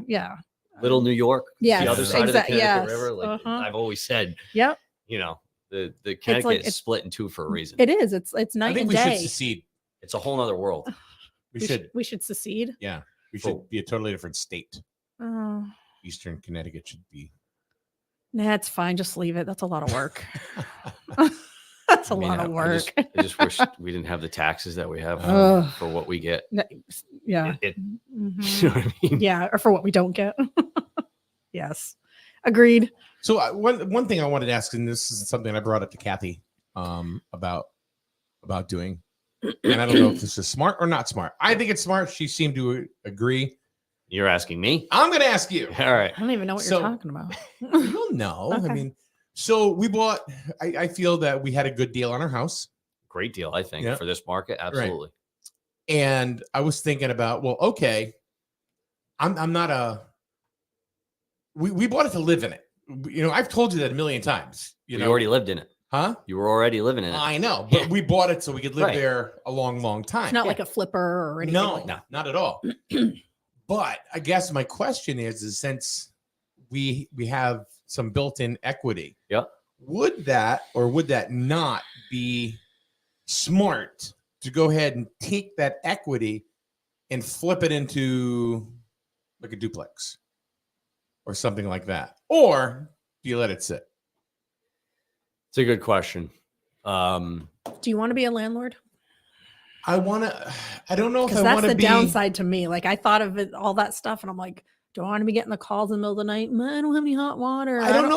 Little New York, the other side of the Connecticut River. Like I've always said, you know, the Connecticut is split in two for a reason. It is. It's night I think and we day. should secede. It's a whole nother world. We should secede. Yeah. We should be a totally different state. Eastern Connecticut should be. Nah, it's fine. Just leave it. That's a lot of work. That's a lot of work. I just wish we didn't have the taxes that we have for what we get. Yeah. You know what I mean? Yeah. Or for what we don't get. Yes. Agreed. So one thing I wanted to ask, and this is something I brought up to Cathy about doing, and I don't know if this is smart or not smart. I think it's smart. She seemed to agree. You're asking me? I'm going to ask you. All right. I don't even know what you're talking about. You'll know. Okay. I mean, so we bought, I feel that we had a good deal on our house. Great deal, I think, for this market. Absolutely. Right. And I was thinking about, well, okay, I'm not we bought it to live in it. You know, I've told you that a million times. You already lived in it. Huh? You were already living in it. I know, but we bought it so we could live there a long, long time. It's not like a flipper or anything. No, not at all. But I guess my question is since we have some built-in equity, would that not be smart to go ahead and take that equity and flip it into like a duplex or something like that? Or do you let it sit? It's a good question. Do you want to be a landlord? I don't know if I want to be. That's the downside to me. Like I thought of it, all that stuff, and I'm like, do I want to be getting the calls in the middle of the night? I don't have any hot water. I don't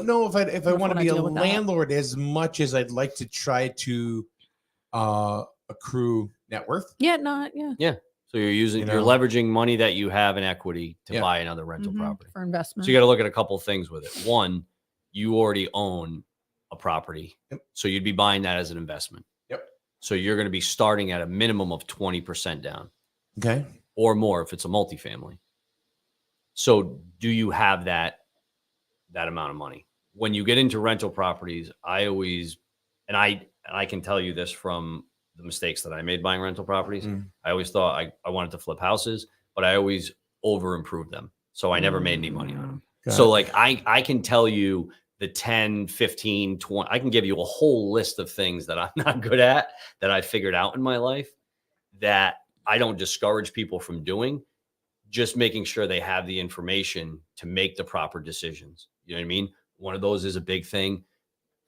know if I want to be a landlord as much as I'd like to try to accrue net worth. Yeah. So you're leveraging money that you have in equity to buy another rental property for investment. So you got to look at a couple of things with it. One, you already own a property, so you'd be buying that as an investment. So you're going to be starting at a minimum of 20% down. Okay. Or more if it's a multifamily. So do you have that amount of money? When you get into rental properties, I always, and I can tell you this from the mistakes that I made buying rental properties. I always thought I wanted to flip houses, but I always over improved them. So I never made any money on them. So like I can tell you the 10, 15, 20, I can give you a whole list of things that I'm not good at that I figured out in my life that I don't discourage people from doing, just making sure they have the information to make the proper decisions. You know what I mean? One of those is a big thing.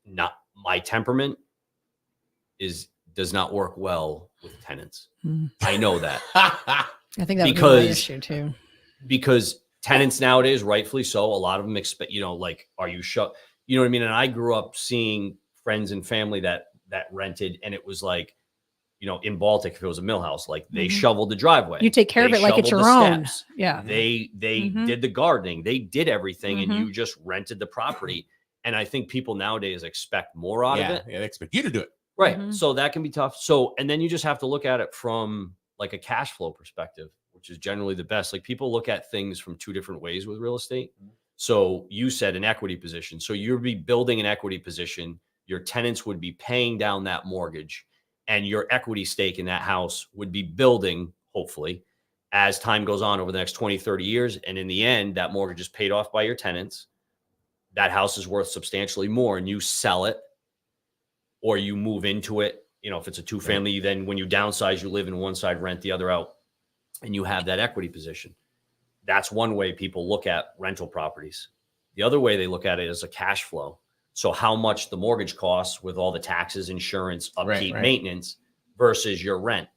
Not my temperament does not work well with tenants. I know that. I think that would be my issue too. Because tenants nowadays, rightfully so, a lot of them expect, like, are you shut? You know what I mean? And I grew up seeing friends and family that rented, and it was like, in Baltic, if it was a mill house, like they shoveled the driveway. You take care of it like it's your own. Yeah. They did the gardening. They did everything, and you just rented the property. And I think people nowadays expect more out of it. Yeah, they expect you to do it. Right. So that can be tough. So, and then you just have to look at it from like a cash flow perspective, which is generally the best. Like people look at things from two different ways with real estate. So you said an equity position. So you'd be building an equity position. Your tenants would be paying down that mortgage, and your equity stake in that house would be building, hopefully, as time goes on over the next 20, 30 years. And in the end, that mortgage is paid off by your tenants. That house is worth substantially more, and you sell it or you move into it. If it's a two-family, then when you downsize, you live in one side, rent the other out, and you have that equity position. That's one way people look at rental properties. The other way they look at it is a cash flow. So how much the mortgage costs with all the taxes, insurance, upkeep, maintenance versus your rent.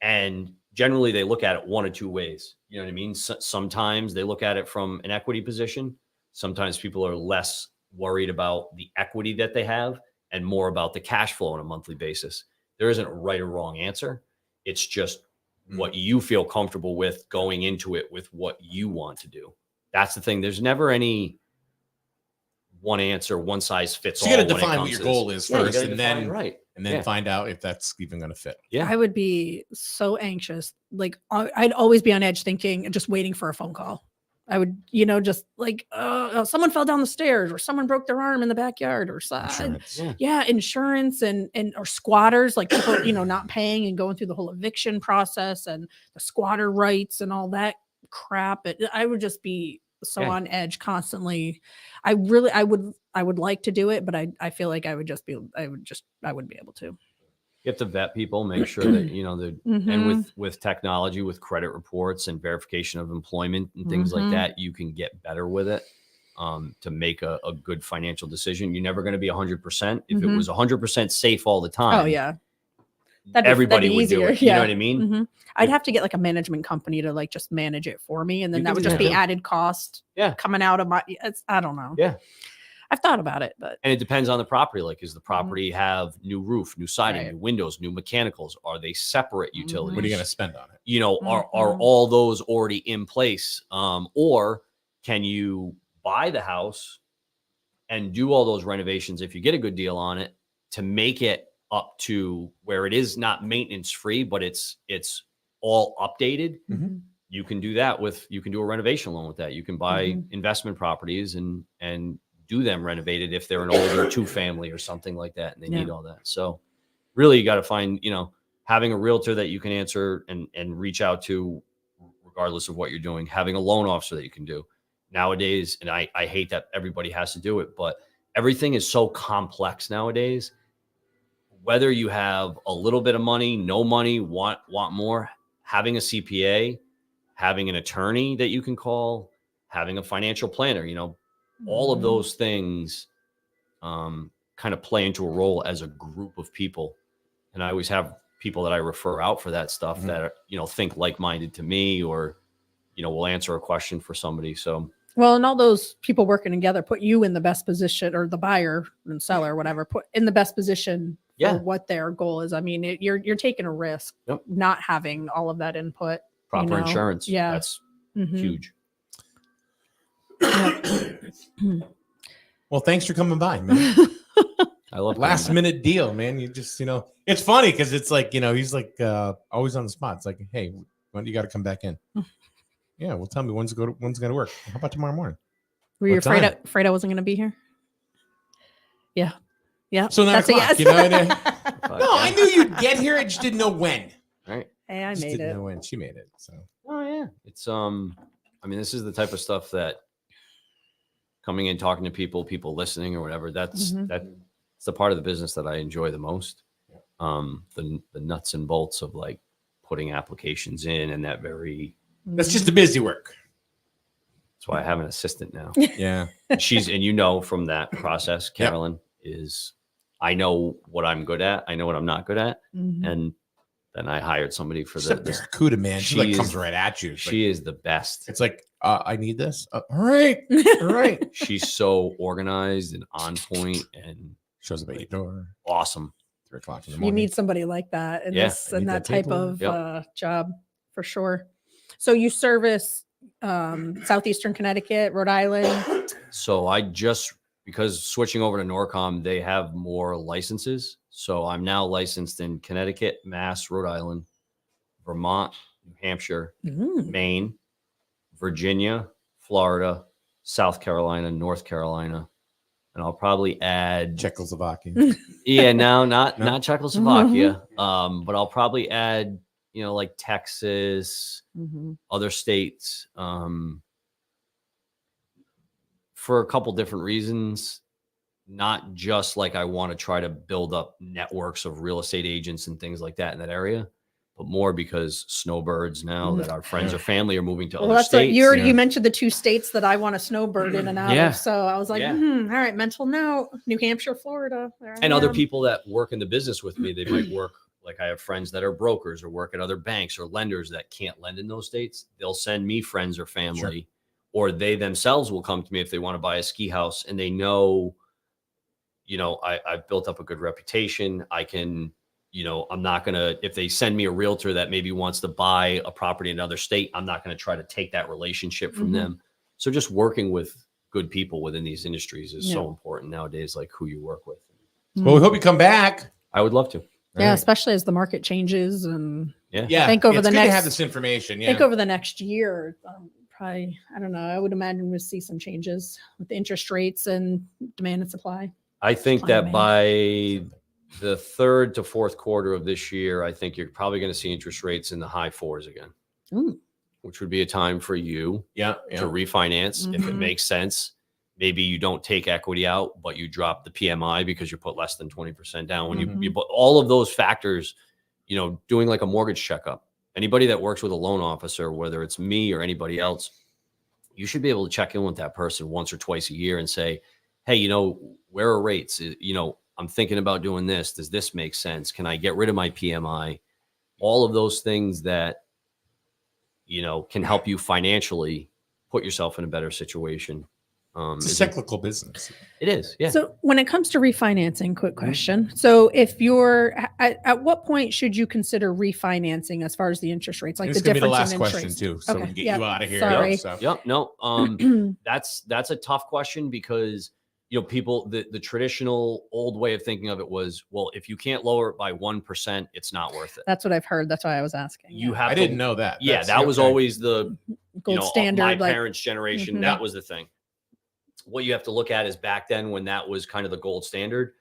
And generally they look at it one of two ways. You know what I mean? Sometimes they look at it from an equity position. Sometimes people are less worried about the equity that they have and more about the cash flow on a monthly basis. There isn't a right or wrong answer. It's just what you feel comfortable with going into it with what you want to do. That's the thing. There's never any one answer, one size fits So all. you got to when it define what comes your to goal this. is Yeah, you first, gotta and define then it right. and then Yeah. find out if that's even going to fit. Yeah. I would be so anxious. Like I'd always be on edge thinking and just waiting for a phone call. I would, just like, someone fell down the stairs or someone broke their arm in the backyard or Insurance. insurance and or squatters, like people, not paying and going through the whole eviction process and the squatter rights and all that crap. I would just be so on edge constantly. I would like to do it, but I feel like I wouldn't be able to. You have to vet people, make sure that, and with technology, with credit reports and verification of employment and things like that, you can get better with it to make a good financial decision. You're never going to be 100%. If it was 100% safe all the time. Oh yeah. Everybody that'd be would do easier. it. You know what I mean? Mhm. I'd have to get like a management company to like just manage it for me. And then You that can would do just that be too. added cost coming out of I don't know. Yeah. I've thought about it, but And it depends on the property. Like, does the property have new roof, new siding, Right. new windows, new mechanicals? Are they separate utilities? What are you going to spend on it? Are all those already in place? Or can you buy the house and do all those renovations if you get a good deal on it to make it up to where it is not maintenance free, but it's all updated? You can do that you can do a renovation loan with that. You can buy investment properties and do them renovated if they're an older 2-family or something like that, and they need all that. So really you got to find, having a realtor that you can answer and reach out to regardless of what you're doing, having a loan officer that you can do nowadays. And I hate that everybody has to do it, but everything is so complex nowadays. Whether you have a little bit of money, no money, want more, having a CPA, having an attorney that you can call, having a financial planner, all of those things kind of play into a role as a group of people. And I always have people that I refer out for that stuff that are, think like-minded to me, or, will answer a question for somebody. So, well, and all those people working together put you in the best position, or the buyer and seller, whatever, put in the best position for what their goal is. I mean, you're taking a risk not having all of that input. Proper insurance. Yeah. That's huge. Well, thanks for coming by, man. I love Last minute deal, man. You just, it's funny because it's like, he's like always on the spot. It's like, hey, when you got to come back in? Yeah, well, tell me when's it going to work? How about tomorrow morning? Were you What afraid time? I wasn't going to be here? Yeah. Yeah. So 9 That's a o'clock, yes. No, I knew you'd get here. I just didn't know when. Right. Hey, I Just made didn't it. know when. She made it. So. Oh yeah. It's this is the type of stuff that coming in, talking to people listening or whatever, that's the part of the business that I enjoy the most. The nuts and bolts of like putting applications in and that very. That's just the busy work. That's why I have an assistant now. Yeah. And from that process, Carolyn is, I know what I'm good at. I know what I'm not good at. And then I hired somebody for the Barracuda, man. She like comes right at you. She is the best. It's like, I need this. All right. All right. She's so organized and on point and shows up at your door. Awesome. 3 o'clock in the morning. You need somebody like that in that type of job for sure. So you service Southeastern Connecticut, Rhode Island. So because switching over to Norcom, they have more licenses. So I'm now licensed in Connecticut, Mass, Rhode Island, Vermont, New Hampshire, Maine, Virginia, Florida, South Carolina, North Carolina, and I'll probably add Czechoslovakia. Yeah, not Czechoslovakia. But I'll probably add, like Texas, other states, for a couple different reasons. Not just like I want to try to build up networks of real estate agents and things like that in that area, but more because snowbirds now that our friends or family are moving to other states. You mentioned the 2 states that I want to snowbird in and out of. So I was like, all right, mental note, New Hampshire, Florida. And other people that work in the business with me, they might work, like I have friends that are brokers or work at other banks or lenders that can't lend in those states. They'll send me friends or family, or they themselves will come to me if they want to buy a ski house and they know, I've built up a good reputation. I can, I'm not going to, if they send me a realtor that maybe wants to buy a property in another state, I'm not going to try to take that relationship from them. So just working with good people within these industries is so important nowadays, like who you work with. Well, we hope you come back. I would love to. Yeah, Right. especially as the market changes and Yeah. think over it's the good next to have this information. Yeah. think over the next year, probably, I don't know. I would imagine we'll see some changes with the interest rates and demand and supply. I think Supply and that by the third to fourth quarter of this year, I think you're probably going to see interest rates in the high 4s again, which would be a time for you Yeah. to refinance if it Mhm. makes sense. Maybe you don't take equity out, but you drop the PMI because you put less than 20% down. When you put all of those factors, you know, doing like a mortgage checkup, anybody that works with a loan officer, whether it's me or anybody else, you should be able to check in with that person once or twice a year and say, hey, you know, where are rates? You know, I'm thinking about doing this. Does this make sense? Can I get rid of my PMI? All of those things that, you know, can help you financially put yourself in a better situation. It's a cyclical business. It is. Yeah. So when it comes to refinancing, quick question. So if you're at what point should you consider refinancing as far as the interest rates? Like This is the going to be the difference last in question interest too, so we Okay, can get yeah, you out of here. sorry. So. Yep. No. That's a tough question because, you know, people, the traditional old way of thinking of it was, well, if you can't lower it by 1%, it's not worth it. That's what I've heard. That's why I was asking. You yeah. have I to, didn't know that. Yeah, That's- that was okay. always the Gold standard. my like, parents' generation. Mhm. That was the thing. What you have to look at is back then when that was kind of the gold standard,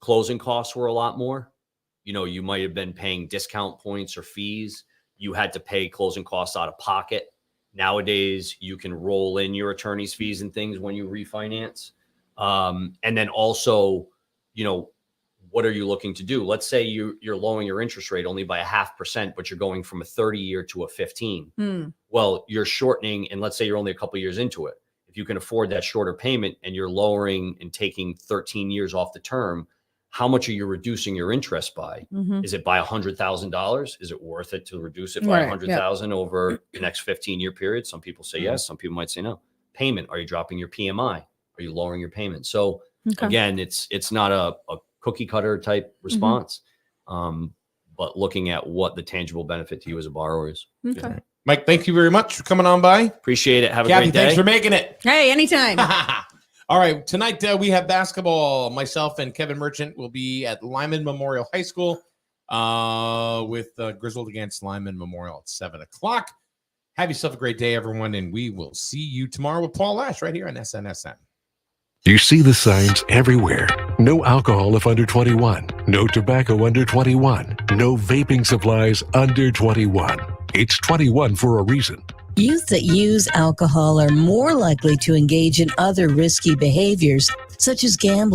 closing costs were a lot more. You know, you might have been paying discount points or fees. You had to pay closing costs out of pocket. Nowadays, you can roll in your attorney's fees and things when you refinance. And then also, you know, what are you looking to do? Let's say you're lowering your interest rate only by 0.5%, but you're going from a 30-year to a 15. Well, you're shortening, and let's say you're only a couple of years into it. If you can afford that shorter payment and you're lowering and taking 13 years off the term, how much are you reducing your interest by? Is it by $100,000? Is it worth it to reduce it by Right, 100,000 over the next 15-year period? Some people say yes. Some people might say no. Payment. Are you dropping your PMI? Are you lowering your payment? So Okay. again, it's not a cookie cutter type response, but looking at what the tangible benefit to you as a borrower is. Okay. Mike, thank you very much for coming on by. Appreciate it. Have a Cathy, great day. thanks for making it. Hey, anytime. All right. Tonight we have basketball. Myself and Kevin Merchant will be at Lyman Memorial High School with Grizzled against Lyman Memorial at 7:00. Have yourself a great day, everyone, and we will see you tomorrow with Paul Ash right here on SNSN. You see the signs everywhere. No alcohol if under 21. No tobacco under 21. No vaping supplies under 21. It's 21 for a reason. Youth that use alcohol are more likely to engage in other risky behaviors, such as gambling.